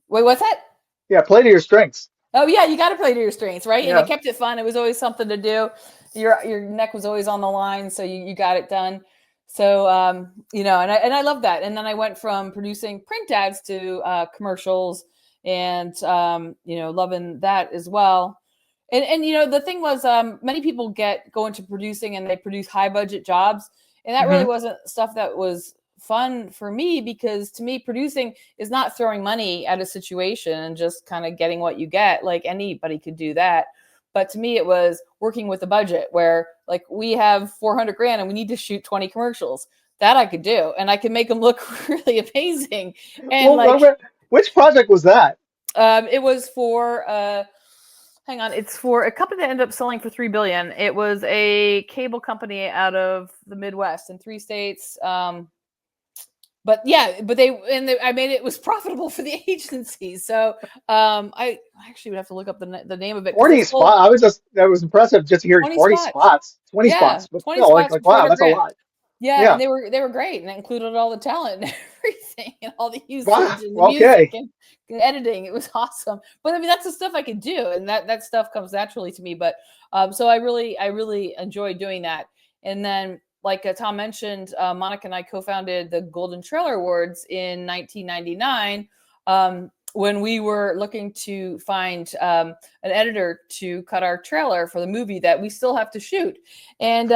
Wait, what's that? Yeah, play to your strengths. Oh yeah, you got to play to your strengths, right? Yeah. And it kept it fun. It was always something to do. Your neck was always on the line, so you got it done. So and I love that. And then I went from producing print ads to commercials, and loving that as well. And the thing was, many people go into producing and they produce high budget jobs, and that really wasn't stuff that was fun for me, because to me, producing is not throwing money at a situation and just kind of getting what you get. Like anybody could do that. But to me, it was working with a budget where like we have $400,000 and we need to shoot 20 commercials. That I could do, and I could make them look really amazing. And which project was that? It was for it's for a company that ended up selling for $3 billion. It was a cable company out of the Midwest in 3 states. But I made it was profitable for the agency. So I actually would have to look up the name of it. 40 spots. That was impressive just hearing 40 spots. 20 spots. But 20 still, spots. like wow, that's a lot. Yeah, and they were great, and it included all the talent and everything, and all the usage and the music and editing. It was awesome. But I mean, that's the stuff I could do, and that stuff comes naturally to me. But so I really enjoy doing that. And then, like Tom mentioned, Monica and I co-founded the Golden Trailer Awards in 1999 when we were looking to find an editor to cut our trailer for the movie that we still have to shoot. And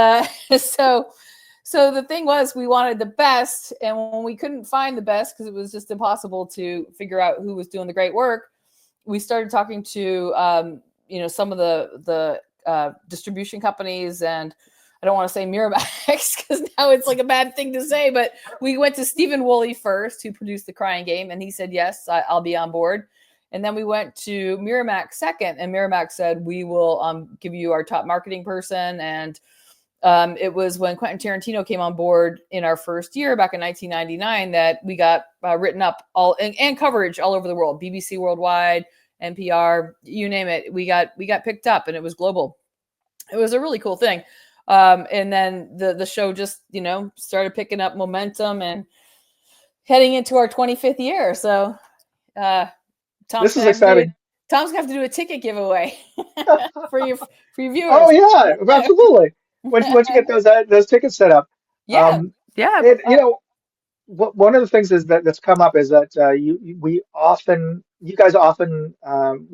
so the thing was, we wanted the best, and when we couldn't find the best because it was just impossible to figure out who was doing the great work, we started talking to some of the distribution companies, and I don't want to say Miramax because now it's like a bad thing to say, but we went to Stephen Woolley first, who produced The Crying Game, and he said, yes, I'll be on board. And then we went to Miramax second, and Miramax said, we will give you our top marketing person. And it was when Quentin Tarantino came on board in our first year back in 1999 that we got written up and coverage all over the world, BBC Worldwide, NPR, you name it. We got picked up, and it was global. It was a really cool thing. And then the show just, started picking up momentum and heading into our 25th year. So, this is exciting. Tom's gonna have to do a ticket giveaway for your viewers. Oh yeah, absolutely. Once you get those tickets set up. Yeah. And, one of the things is that's come up is that we often you guys often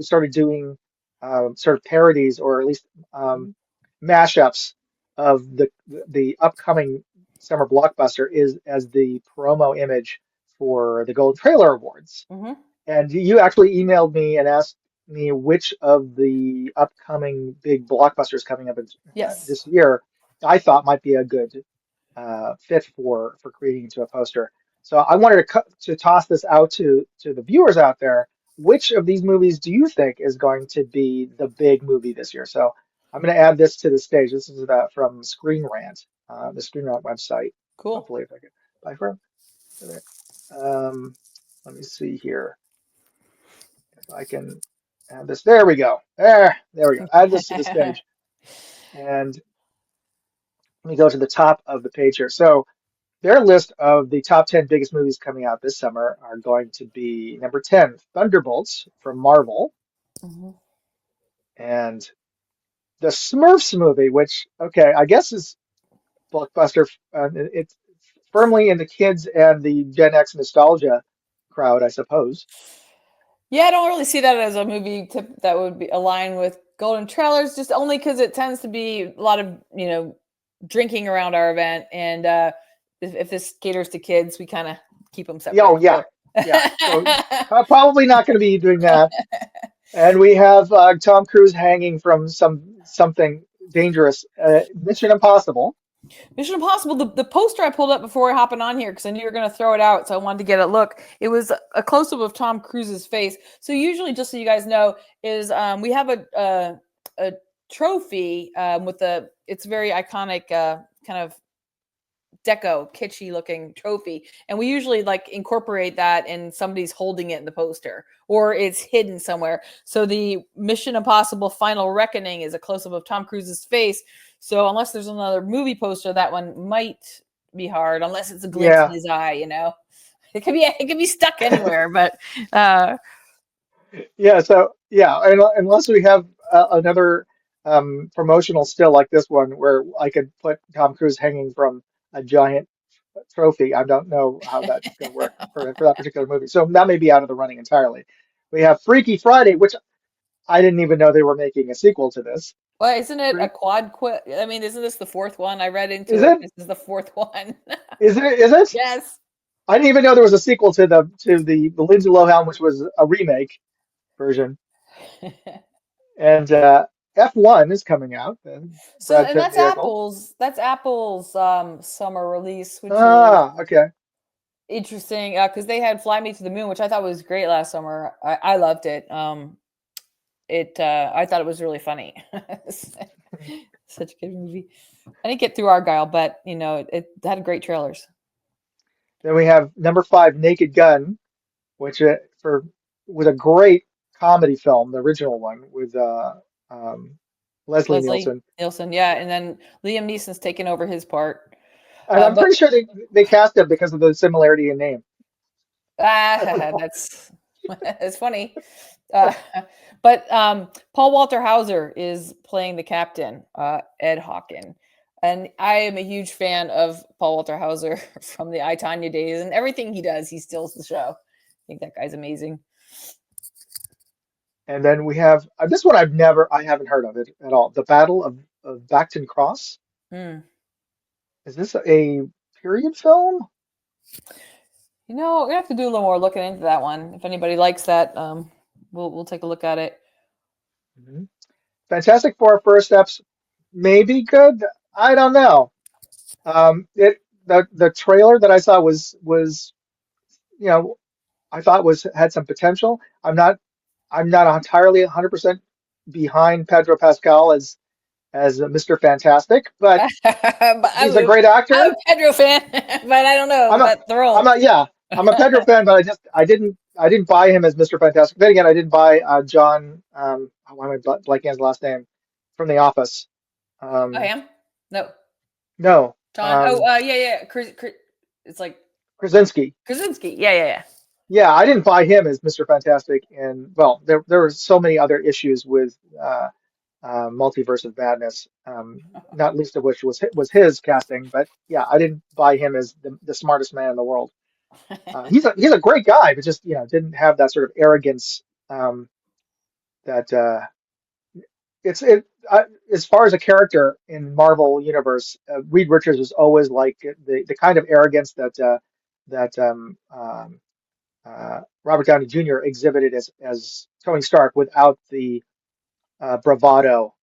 started doing sort of parodies or at least mashups of the upcoming summer blockbuster is as the promo image for the Golden Trailer Awards. Hmm. And you actually emailed me and asked me which of the upcoming big blockbusters coming up Yes. this year I thought might be a good fit for creating into a poster. So I wanted to toss this out to the viewers out there. Which of these movies do you think is going to be the big movie this year? So I'm going to add this to the stage. This is from Screen Rant, the Screen Rant website. Cool. Hopefully, if I can buy from. Um, let me see here if I can add this. There we go. There we go. Add this to the stage, and let me go to the top of the page here. So their list of the top 10 biggest movies coming out this summer are going to be number 10, Thunderbolts from Marvel, Hmm. and the Smurfs movie, which, okay, I guess is blockbuster. It's firmly in the kids and the Gen X nostalgia crowd, I suppose. Yeah, I don't really see that as a movie that would be aligned with Golden Trailers, just only because it tends to be a lot of drinking around our event, and if this caters to kids, we kind of keep them Yeah, separate. oh, yeah, So. yeah. So probably not going to be doing that. And we have Tom Cruise hanging from something dangerous. Mission Impossible. Mission Impossible, the poster I pulled up before hopping on here because I knew you were going to throw it out, so I wanted to get a look. It was a close up of Tom Cruise's face. So usually, just so you guys know, is we have a trophy with it's very iconic kind of deco kitschy looking trophy, and we usually like incorporate that and somebody's holding it in the poster or it's hidden somewhere. So the Mission Impossible Final Reckoning is a close-up of Tom Cruise's face, so unless there's another movie poster, that one might be hard unless it's a glimpse in Yeah, his eye. It could be stuck anywhere. But uh yeah. So yeah, unless we have another promotional still like this one where I could put Tom Cruise hanging from a giant trophy, I don't know how that's going to work for that particular movie. So that may be out of the running entirely. We have Freaky Friday, which I didn't even know they were making a sequel to this. well, isn't it a Freak, quad quit? I mean, isn't this the fourth one? I read into is it. it? This is the fourth one. Is it? Is it? Yes. I didn't even know there was a sequel to the Lindsay Lohan, which was a remake version. And F1 is coming out, the So, Brad and Pitt that's vehicle. Apple's summer release, which is Ah, okay. interesting because they had Fly Me to the Moon, which I thought was great last summer. I loved it. I thought it was really funny. Such a good movie. I didn't get through Argyle, but it had great trailers. Then we have number 5, Naked Gun, which for was a great comedy film, the original one with um, Leslie Leslie Nielsen. Nielsen, yeah, and then Liam Neeson's taken over his part. And I'm But pretty sure they cast him because of the similarity in name. that's it's funny. Uh, but Paul Walter Hauser is playing the captain, Ed Hawken. And I am a huge fan of Paul Walter Hauser from the I, Tonya days, and everything he does, he steals the show. I think that guy's amazing. And then we have this one I haven't heard of it at all. The Battle of Bacton Cross. Hmm. Is this a period film? We have to do a little more looking into that one. If anybody likes that, we'll take a look at it. Mhm. Fantastic Four First Steps may be good. I don't know. The trailer that I saw was you know I thought was had some potential. I'm not entirely 100% behind Pedro Pascal as Mr. Fantastic, but But he's a great I'm a actor. Pedro fan, but I don't know I'm a about the role. I'm a yeah I'm a Pedro fan, but I didn't buy him as Mr. Fantastic. Then again, I didn't buy John why am I blanking his last name from The Office. I Um, am? No. no, John. Oh, yeah, yeah. It's like Krasinski. Krasinski. Yeah, yeah, yeah. Yeah, I didn't buy him as Mr. Fantastic, and well, there were so many other issues with Multiverse of Madness, not least of which was his casting. But yeah, I didn't buy him as the smartest man in the world. He's a great guy, but just didn't have that sort of arrogance that it's it as far as a character in Marvel Universe, Reed Richards was always like the kind of arrogance that Robert Downey Jr. exhibited as Tony Stark without the bravado,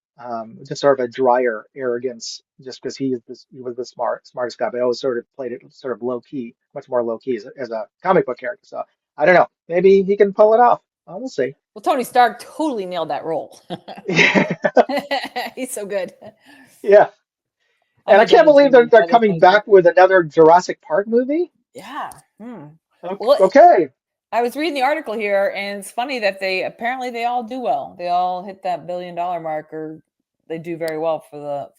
just sort of a drier arrogance, just because he was the smartest guy, but always sort of played it sort of low key, much more low key as a comic book character. So I don't know, maybe he can pull it off. We'll see. Well, Tony Stark totally nailed that role. Yeah, He's so good. yeah. I'm And a I can't Downey believe Jr. they're I like coming Tony Stark. back with another Jurassic Park movie. Yeah. Hmm. Well, Okay. I was reading the article here, and it's funny that they all do well. They all hit that $1 billion mark, or they do very well for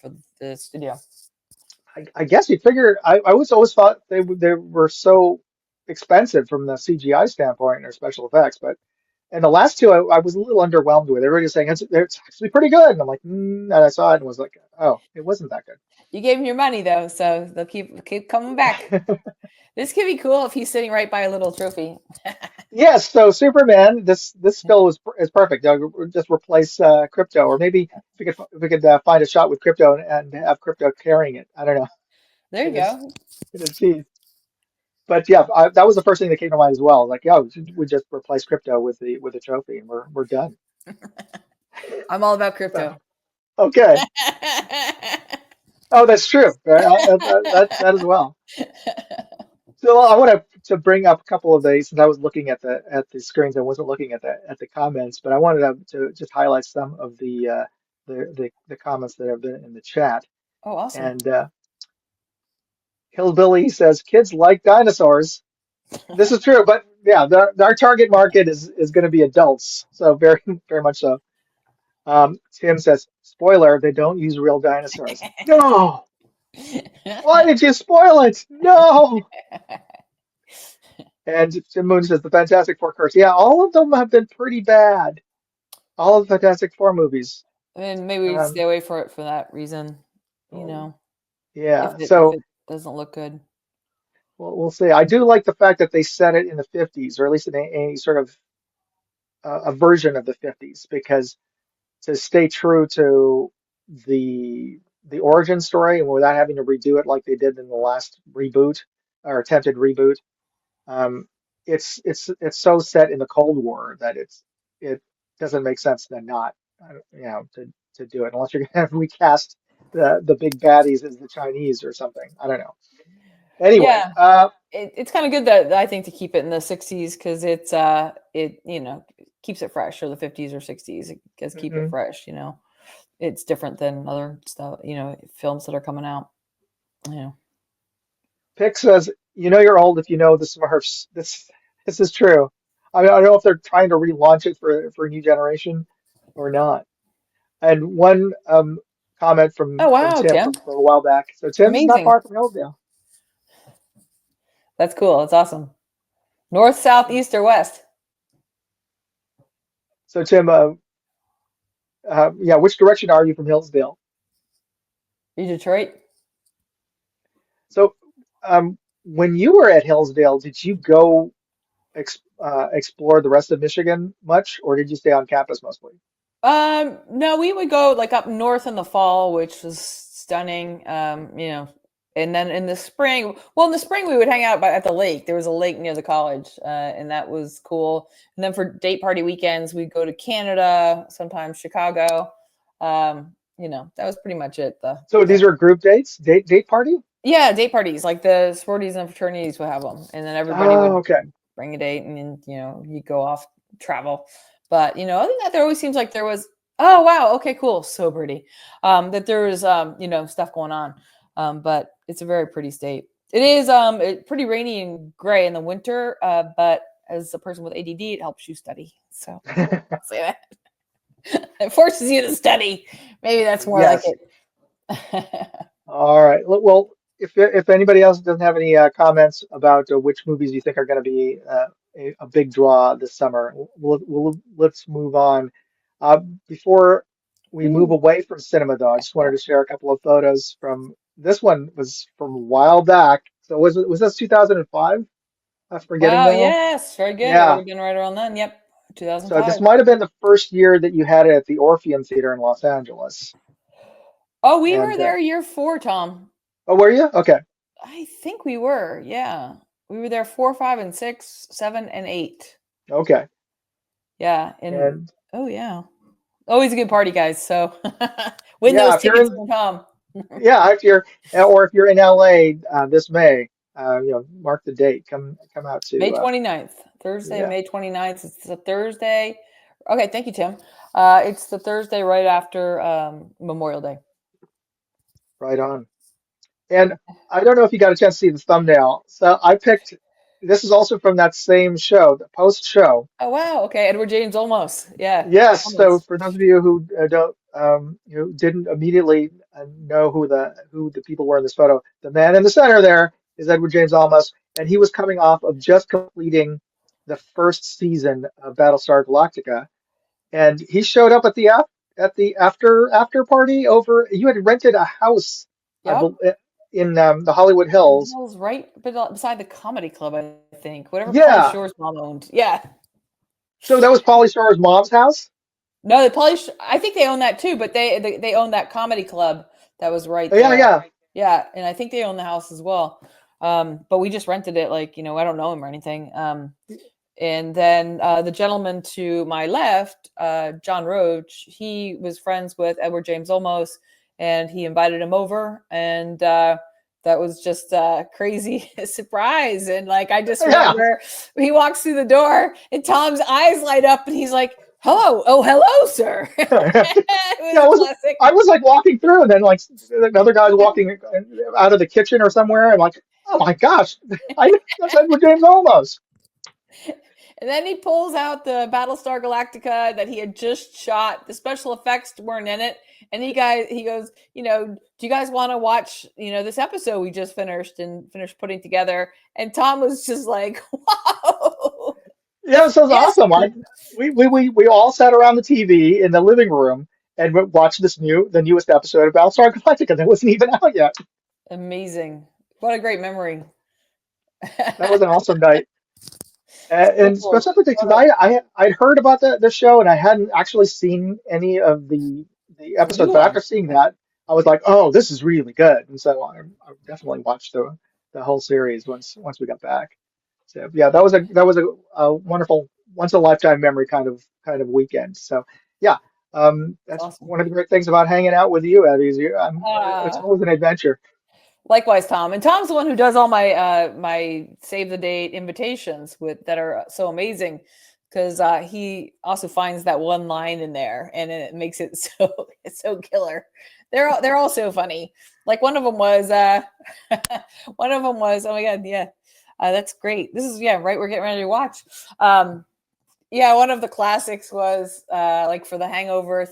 the studio. I guess you figure I was always thought they were so expensive from the CGI standpoint and their special effects, but and the last two I was a little underwhelmed with. Everybody was saying it's actually pretty good, and I'm like, and I saw it and was like, oh, it wasn't that You gave him your money though, so they'll keep coming back. good. This could be cool if he's sitting right by a little trophy. Yes, so Superman, this still is perfect. Just replace Crypto, or maybe if we could find a shot with Crypto and have Crypto carrying it. I don't know There you in his go. in his teeth. But yeah, that was the first thing that came to mind as well. Like, yeah, we just replace Crypto with the trophy, and we're done. I'm all about crypto. So, okay. Oh, that's true. That as well. So I want to bring up a couple of these since I was looking at the screens. I wasn't looking at the comments, but I wanted to just highlight some of the comments that have been in the chat. Oh, awesome. And Hillbilly says kids like dinosaurs. This is true, but yeah, our target market is going to be adults, so very very much so. Tim says, spoiler, they don't use real dinosaurs. No, why did you spoil it? No. And Tim Moon says the Fantastic Four curse. Yeah, all of them have been pretty bad. All of the Fantastic Four movies. I mean, maybe we stay Um, away for it for that reason. You know, yeah, if so it doesn't look good. we'll see. I do like the fact that they set it in the 50s, or at least in a sort of a version of the 50s, because to stay true to the origin story and without having to redo it like they did in the last reboot or attempted reboot. Um, it's so set in the Cold War that it doesn't make sense to not to do it unless you're gonna have recast the big baddies as the Chinese or something. I don't know. Anyway, Yeah, it's kind of good that I think to keep it in the 60s because it keeps it fresh, or the 50s or 60s. It does keep it mhm. fresh. It's different than other stuff. Films that are coming out. You know. Pick says, you know you're old if you know the Smurfs. This is true. I don't know if they're trying to relaunch it for a new generation or not. And one comment Oh from wow, Tim Tim! from a while back. So Tim's not Amazing. far from Hillsdale. That's cool. That's awesome. North, south, east, or west? So Tim, yeah, which direction are you from Hillsdale? You Detroit? So when you were at Hillsdale, did you go explore the rest of Michigan much, or did you stay on campus mostly? No, we would go like up north in the fall, which was stunning. And then in the spring, well, in the spring we would hang out at the lake. There was a lake near the college, and that was cool. And then for date party weekends, we'd go to Canada, sometimes Chicago. That was pretty much it. So these are group dates, date party? Yeah, date parties, like the sororities and fraternities would have them, and then everybody Oh, would okay. bring a date, and then you go off travel. But other than that, there always seems like there was. Oh wow, okay, cool, so pretty. That there was stuff going on. But it's a very pretty state. It is pretty rainy and gray in the winter. But as a person with ADD, it helps you study. So I'll say that it forces you to study. Maybe that's more like Yes. it. All right. Well, if anybody else doesn't have any comments about which movies you think are going to be a big draw this summer, let's move on. Uh, Before we move Ooh, away from cinema, though, I just wanted to share a couple of photos from this one was from a while back. So was this 2005? I forget him Wow. now. Yes. Very good. It would Yeah. have been right around then. Yep. So this 2005. might have been the first year that you had it at the Orpheum Theater in Los Angeles. Oh, we were And there year 4, Tom. oh, were you? Okay. I think we were. Yeah. We were there 4, 5, and 6, 7, and 8. Okay. Yeah. And And oh, yeah. Always a good party, guys. So win yeah, those if you're tickets in, from Tom. yeah, if you're in LA this May, mark the date. Come out May to 29th, Thursday, yeah, May 29th. It's a Thursday. Okay, thank you, Tim. It's the Thursday right after Memorial Day. right on. And I don't know if you got a chance to see the thumbnail. So I picked. This is also from that same show, the post show. Oh wow. Okay, Edward James Olmos. Yeah, Yes. So Olmos. for those of you who don't, didn't immediately know who the people were in this photo, the man in the center there is Edward James Olmos, and he was coming off of just completing the first season of Battlestar Galactica, and he showed up at the after party over. You had rented a house, I Yep. bel in the Hollywood Hills. It was right beside the comedy club, I think. Whatever Pauly Yeah. Shore's mom owned. Yeah. So that was Pauly Shore's mom's house. No, the Pauly. I think they own that too, but they own that comedy club that was right Oh, yeah, there. yeah. Yeah, and I think they own the house as well. But we just rented it, like I don't know him or anything. And then the gentleman to my left, John Roach, he was friends with Edward James Olmos, and he invited him over, and that was just a crazy surprise. And like I just Yeah. remember he walks through the door, and Tom's eyes light up, and he's like, "Hello, oh hello, sir." It Yeah, was classic. I was like walking through, and then like another guy's walking out of the kitchen or somewhere. I'm like, oh my gosh, I know that's Edward James Olmos. And then he pulls out the Battlestar Galactica that he had just shot. The special effects weren't in it. And he goes, do you guys want to watch, this episode we just finished putting together? And Tom was just like, whoa. Yeah, so it's Yes. awesome. We all sat around the TV in the living room and watched the newest episode of Battlestar Galactica that wasn't even out yet. Amazing. What a great memory. That was an awesome night. And Cool. specifically because I'd heard about the show and I hadn't actually seen any of the The new episodes, but one. after seeing that, I was like, oh, this is really good. And so I definitely watched the whole series once we got back. So yeah, that was a wonderful once in a lifetime memory kind of weekend. So yeah, That's that's awesome. one of the great things about hanging out with you, Abby. It's Uh, always an adventure. Likewise, Tom. And Tom's the one who does all my my save the date invitations that are so amazing because he also finds that one line in there and it makes it it's so killer. They're all so funny. Like one of them was oh my god, yeah. That's great. This is right, we're getting ready to watch. Yeah, one of the classics was like for the Hangover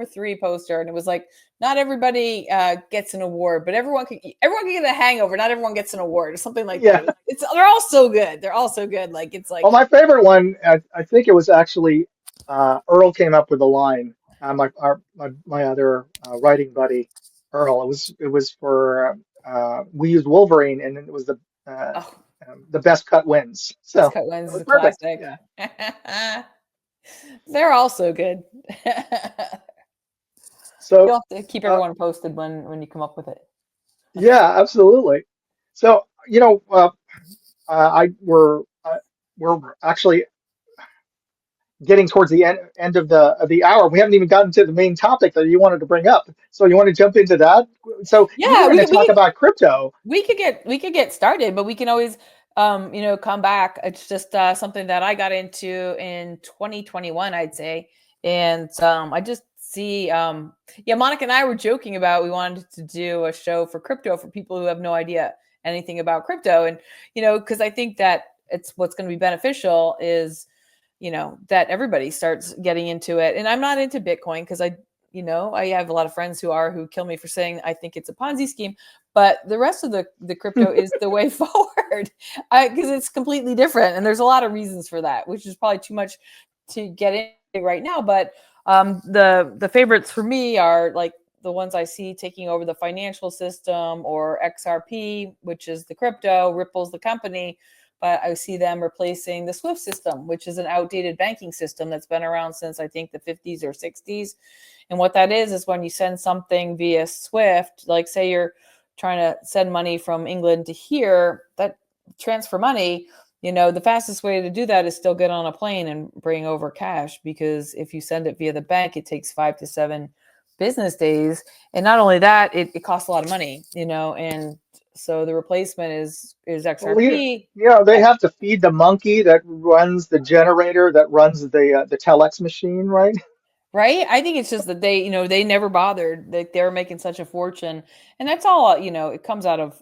3 poster, and it was like not everybody gets an award, but everyone can get a hangover. Not everyone gets an award, or something like Yeah. that. They're all so good. They're all so good. Like it's like Well, my favorite one, I think it was actually Earl came up with the line. My other writing buddy, Earl. It was for we used Wolverine, and it was uh, oh, the best cut wins. Best So Cut Wins that is was a perfect. classic. Yeah. They're all so good. So You'll have to keep uh, everyone posted when you come up with it. yeah, absolutely. So I we're actually getting towards the end of the hour. We haven't even gotten to the main topic that you wanted to bring up. So you want to jump into that? So you Yeah, were going to talk about crypto. we could get started, but we can always come back. It's just something that I got into in 2021, I'd say. And I just see Monica and I were joking about we wanted to do a show for crypto for people who have no idea anything about crypto. And because I think that it's what's going to be beneficial is that everybody starts getting into it. And I'm not into Bitcoin because I have a lot of friends who kill me for saying I think it's a Ponzi scheme, but the rest of the crypto is the way forward because it's completely different. And there's a lot of reasons for that, which is probably too much to get into right now. But the favorites for me are like the ones I see taking over the financial system, or XRP, which is the crypto, Ripple's the company. but I see them replacing the SWIFT system, which is an outdated banking system that's been around since I think the 50s or 60s. And what that is when you send something via SWIFT, like say you're trying to send money from England to here, that transfer money, the fastest way to do that is still get on a plane and bring over cash, because if you send it via the bank, it takes 5 to 7 business days. And not only that, it costs a lot of money, and so the replacement is Well, XRP. they have to feed the monkey that runs the generator that runs the telex machine, right? Right. I think it's just that they never bothered. They're making such a fortune. And that's all, it comes out of,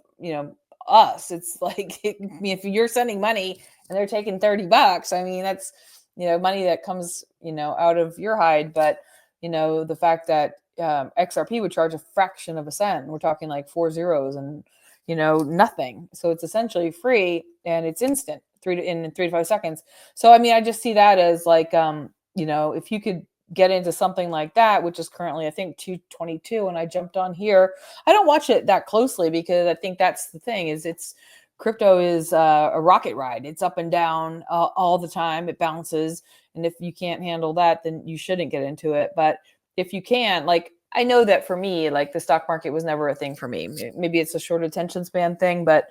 us. It's like, if you're sending money and they're taking $30, I mean, that's, money that comes, out of your hide. But, the fact that XRP would charge a fraction of a cent, we're talking like 4 zeros and, nothing. So it's essentially free and it's instant in 3 to 5 seconds. So, I mean, I just see that as like, if you could get into something like that, which is currently I think 222, and I jumped on here. I don't watch it that closely because I think that's the thing, is crypto is a rocket ride. It's up and down all the time. It bounces, and if you can't handle that, then you shouldn't get into it. But if you can, like, I know that for me, like, the stock market was never a thing for me. Maybe it's a short attention span thing, but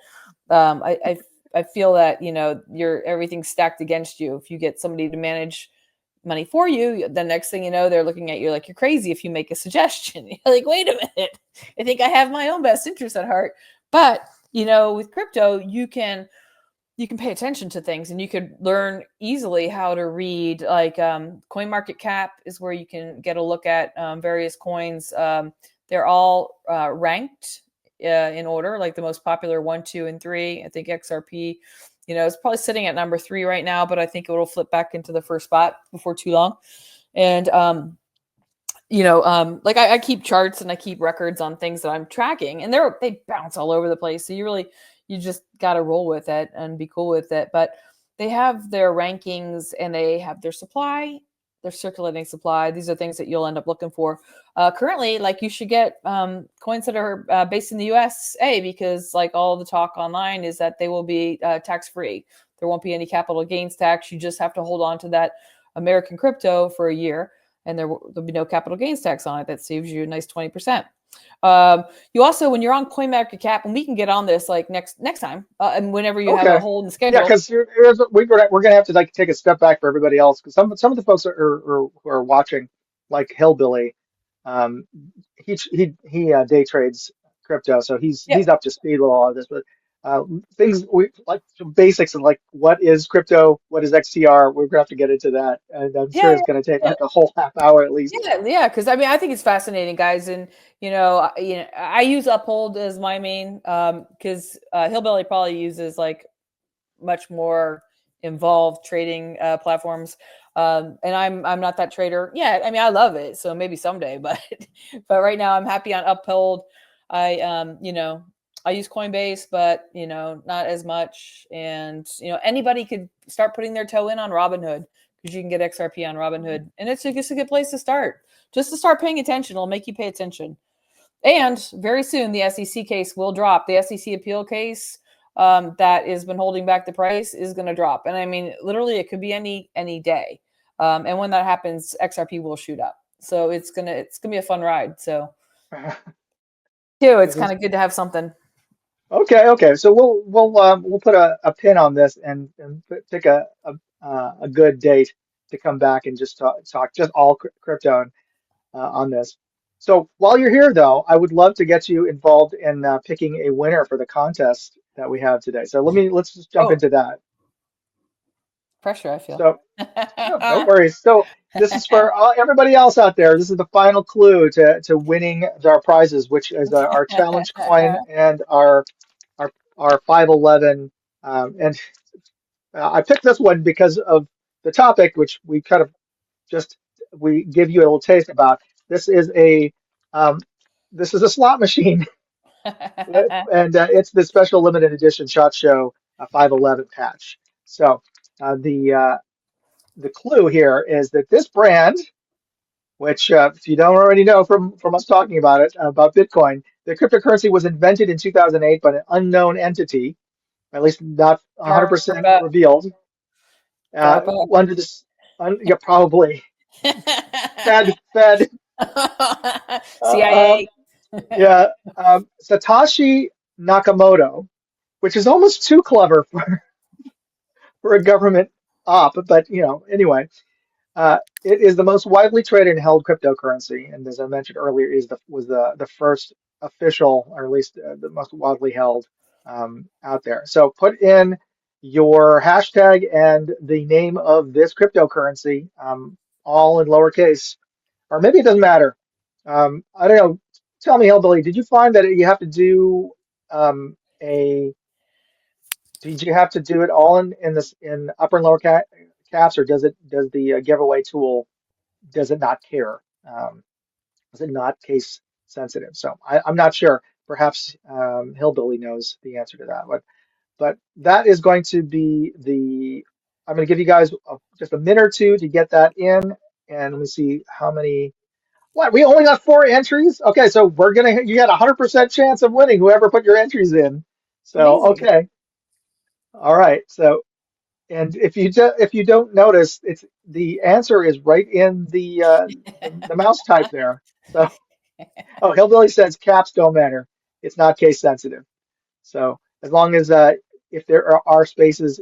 I feel that everything's stacked against you. If you get somebody to manage money for you, the next thing you know, they're looking at you like you're crazy if you make a suggestion. You're like, wait a minute, I think I have my own best interest at heart. But with crypto, you can pay attention to things, and you could learn easily how to read, like, coin market cap is where you can get a look at various coins. They're all ranked in order, like the most popular 1, 2, and 3. I think XRP, it's probably sitting at number 3 right now, but I think it will flip back into the first spot before too long. And, like I keep charts and I keep records on things that I'm tracking, and they bounce all over the place. So you just got to roll with it and be cool with it. But they have their rankings and they have their supply, their circulating supply. These are things that you'll end up looking for. Currently, like, you should get coins that are based in the USA, because like all the talk online is that they will be tax free. There won't be any capital gains tax. You just have to hold on to that American crypto for a year, and there'll be no capital gains tax on it. That saves you a nice 20%. You also, when you're on CoinMarketCap, and we can get on this like next time, and whenever you have a hold in the schedule. Yeah, because we're gonna have to like take a step back for everybody else, because some of the folks who are watching, like Hillbilly, um, he day trades crypto, so he's up to speed with all of this. But things we like, some basics of like, what is crypto, what is XTR, we're gonna have to get into that, and I'm sure it's gonna take like a whole half hour at least. Yeah, because I mean, I think it's fascinating, guys, and I use Uphold as my main, because Hillbilly probably uses like much more involved trading platforms, and I'm not that trader yet. I mean, I love it, so maybe someday, but right now I'm happy on Uphold. I use Coinbase, but not as much. And anybody could start putting their toe in on Robinhood, because you can get XRP on Robinhood, and it's just a good place to start. Just to start paying attention, it'll make you pay attention. And very soon, the SEC case will drop. The SEC appeal case that has been holding back the price is going to drop, and I mean, literally, it could be any day. And when that happens, XRP will shoot up. So it's gonna be a fun ride. So too, it's kind of good to have something. Okay. So we'll put a pin on this and pick a good date to come back and just talk just all crypto on this. So while you're here, though, I would love to get you involved in picking a winner for the contest that we have today. So let's just jump into that. Pressure, I feel. So no worries. So this is for everybody else out there. This is the final clue to winning our prizes, which is our challenge coin and our 511. And I picked this one because of the topic, which we kind of we give you a little taste about. This is a slot machine, and it's the special limited edition SHOT Show 511 patch. So the clue here is that this brand, which if you don't already know from us talking about it, about Bitcoin, the cryptocurrency was invented in 2008 by an unknown entity. at least not 100% DARPA. revealed. DARPA. Under this, yeah, probably Fed. Uh, CIA. yeah, Satoshi Nakamoto, which is almost too clever for a government op, but anyway. It is the most widely traded and held cryptocurrency, and as I mentioned earlier, was the first official, or at least the most widely held out there. So put in your hashtag and the name of this cryptocurrency, all in lowercase, or maybe it doesn't matter. I don't know. Tell me, Hillbilly, did you find that you have to do a did you have to do it all in upper and lower caps, or does the giveaway tool does it not care? Is it not case sensitive? So I'm not sure. Perhaps Hillbilly knows the answer to that. But that is going to be the. I'm going to give you guys just a minute or two to get that in, and let me see how many. What? We only got 4 entries. Okay, so you got a 100% chance of winning. Whoever put your entries in. So Amazing. okay, all right. So and if you don't notice, it's the answer is right in the mouse type there. So oh, Hillbilly says caps don't matter. It's not case sensitive. So as long as if there are spaces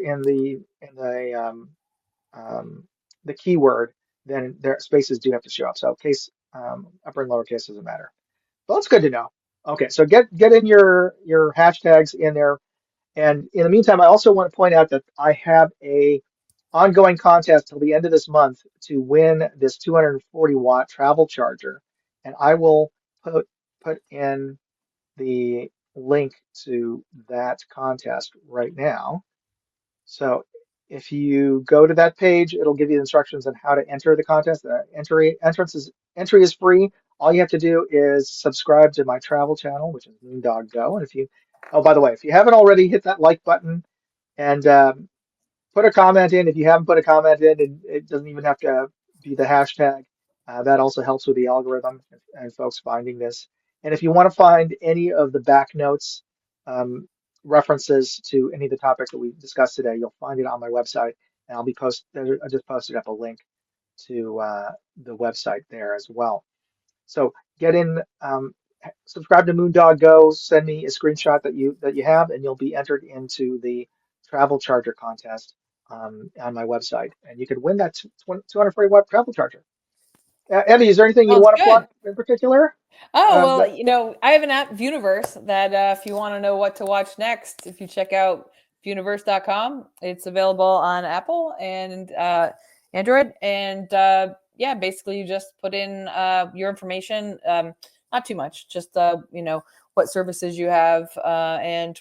um, the keyword, then their spaces do have to show up. So case upper and lower case doesn't matter. Well, that's good to know. Okay, so get in your hashtags in there. And in the meantime, I also want to point out that I have a ongoing contest till the end of this month to win this 240-watt travel charger, and I will put in the link to that contest right now. So if you go to that page, it'll give you instructions on how to enter the contest. The entry is free. All you have to do is subscribe to my travel channel, which is Moondog Go. And oh, by the way, if you haven't already, hit that like button and put a comment in. If you haven't put a comment in, it doesn't even have to be the hashtag. That also helps with the algorithm and folks finding this. And if you want to find any of the back notes, references to any of the topics that we discussed today, you'll find it on my website. And I just posted up a link to the website there as well. So get in, subscribe to Moondog Go, send me a screenshot that you have, and you'll be entered into the travel charger contest on my website, and you could win that 240-watt travel charger. Evie, is there anything you Sounds want to good. plug in particular? Oh, well, That I have an app, Vuniverse, that if you want to know what to watch next, if you check out Vuniverse.com, it's available on Apple and Android. And yeah, basically you just put in your information, not too much, just, what services you have and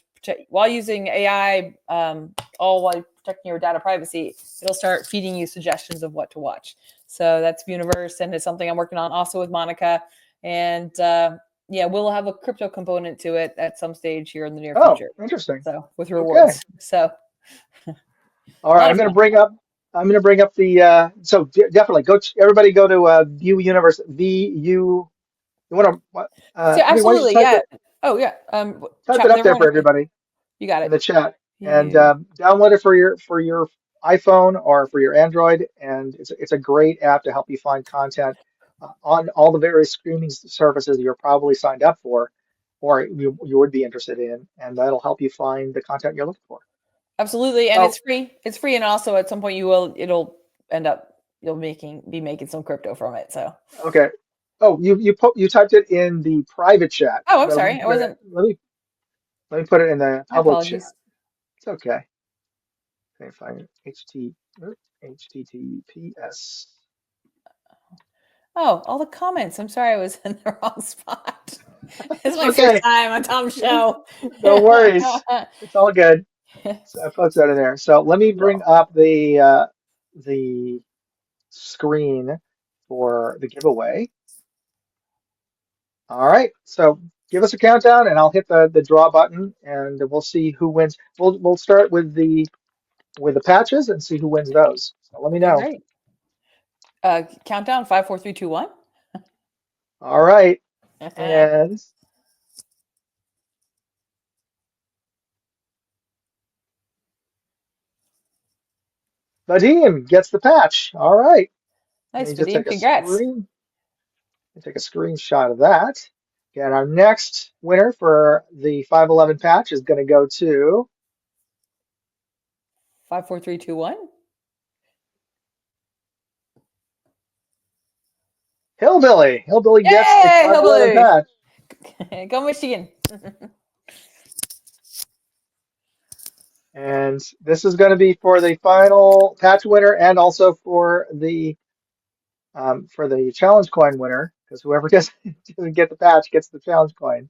while using AI, all while protecting your data privacy, it'll start feeding you suggestions of what to watch. So that's Vuniverse, and it's something I'm working on also with Monica. And yeah, we'll have a crypto component to it at some stage here in the near future. interesting. So with Okay. rewards. So All right, I'm going to bring up the so definitely everybody go to View Universe VU. You want to so Evie, why don't you absolutely, yeah. Oh yeah. type Chat it with up there everyone. for everybody You got in it. the chat and You. download it for your iPhone or for your Android, and it's a great app to help you find content on all the various streaming services you're probably signed up for, or you would be interested in, and that'll help you find the content you're looking for. Absolutely, and So, it's free. It's free, and also at some point it'll end up you'll be making some crypto from it. So. okay. Oh, you typed it in the private chat. Oh, I'm Let me sorry. I put it wasn't. let me put it in the My public chat. apologies. It's okay. Let me find HTTPS. Oh, all the comments. I'm sorry, I was in the wrong spot. It's It's my first okay. time on Tom's show. No worries. It's all good. So I put that in there. So let me bring Cool. up the screen for the giveaway. All right. So give us a countdown, and I'll hit the draw button, and we'll see who wins. We'll start with the patches and see who wins those. So let me Okay, know. great. Countdown 5, 4, 3, 2, 1. All right. And Vadim gets the patch. All right. Let Nice, me just Vadim. take a Congrats. screenshot of that. And our next winner for the 511 patch is going to go to 5, 4, 3, 2, 1. Hillbilly. Hillbilly gets a Yay, 511 patch. Hillbilly! Go Michigan. And this is going to be for the final patch winner and also for the challenge coin winner, because whoever doesn't get the patch gets the challenge coin.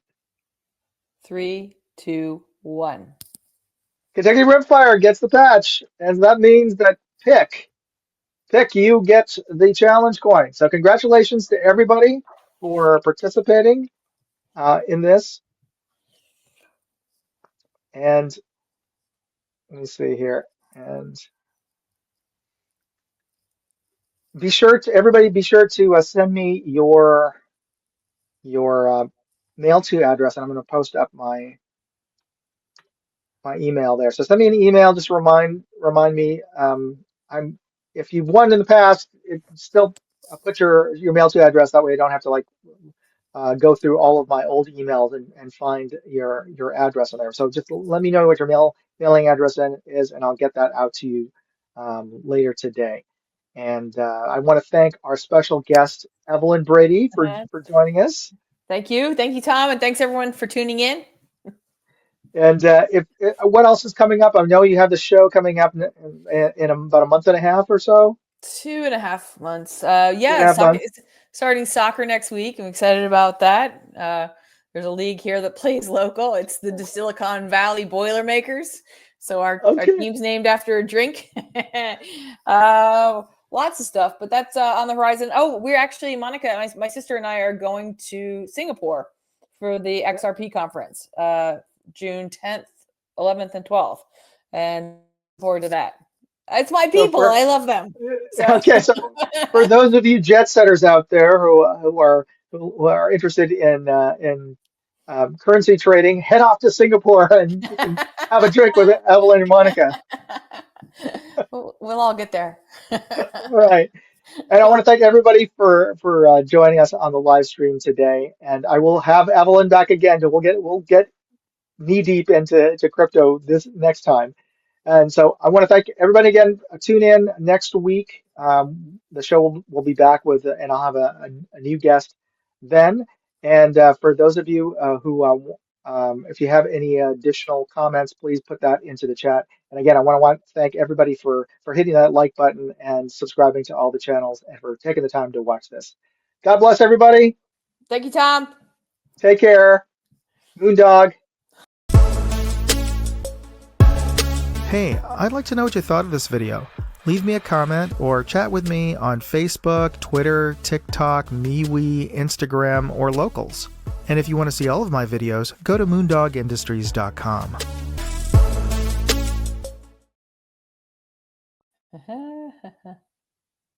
3, 2, 1. Kentucky Rimfire gets the patch, and that means that Pick, you get the challenge coin. So congratulations to everybody for participating in this. And let me see here. And everybody be sure to send me your mail to address, and I'm going to post up my email there. So send me an email. Just remind me. I'm if you've won in the past, still put your mail to address. That way, I don't have to go through all of my old emails and find your address on there. So just let me know what your mailing address is, and I'll get that out to you later today. And I want to thank our special guest, Evelyn Brady, for joining us. Thank you, Tom, and thanks everyone for tuning in. And what else is coming up? I know you have the show coming up in about a month and a half or so. 2.5 months. 2.5 months. Starting soccer next week. I'm excited about that. There's a league here that plays local. It's the Silicon Valley Boilermakers. So our team's named after a drink. Lots of stuff, but that's on the horizon. Oh, we're actually, Monica, my sister and I are going to Singapore for the XRP conference, June 10th, 11th, and 12th. And forward to that. It's my people. So I love them. So. Okay, so for those of you jet setters out there who are interested in currency trading, head off to Singapore and you can have a drink with Evelyn and Monica. We'll all get there. Right. And I want to thank everybody for joining us on the live stream today. And I will have Evelyn back again. We'll get knee deep into crypto this next time. And so I want to thank everybody again. Tune in next week. The show will be back and I'll have a new guest then. And for those of you who, if you have any additional comments, please put that into the chat. And again, I want to thank everybody for hitting that like button and subscribing to all the channels and for taking the time to watch this. God bless everybody. Thank you, Tom. Take care. Moondog. Hey, I'd like to know what you thought of this video. Leave me a comment or chat with me on Facebook, Twitter, TikTok, MeWe, Instagram, or Locals. And if you want to see all of my videos, go to moondogindustries.com.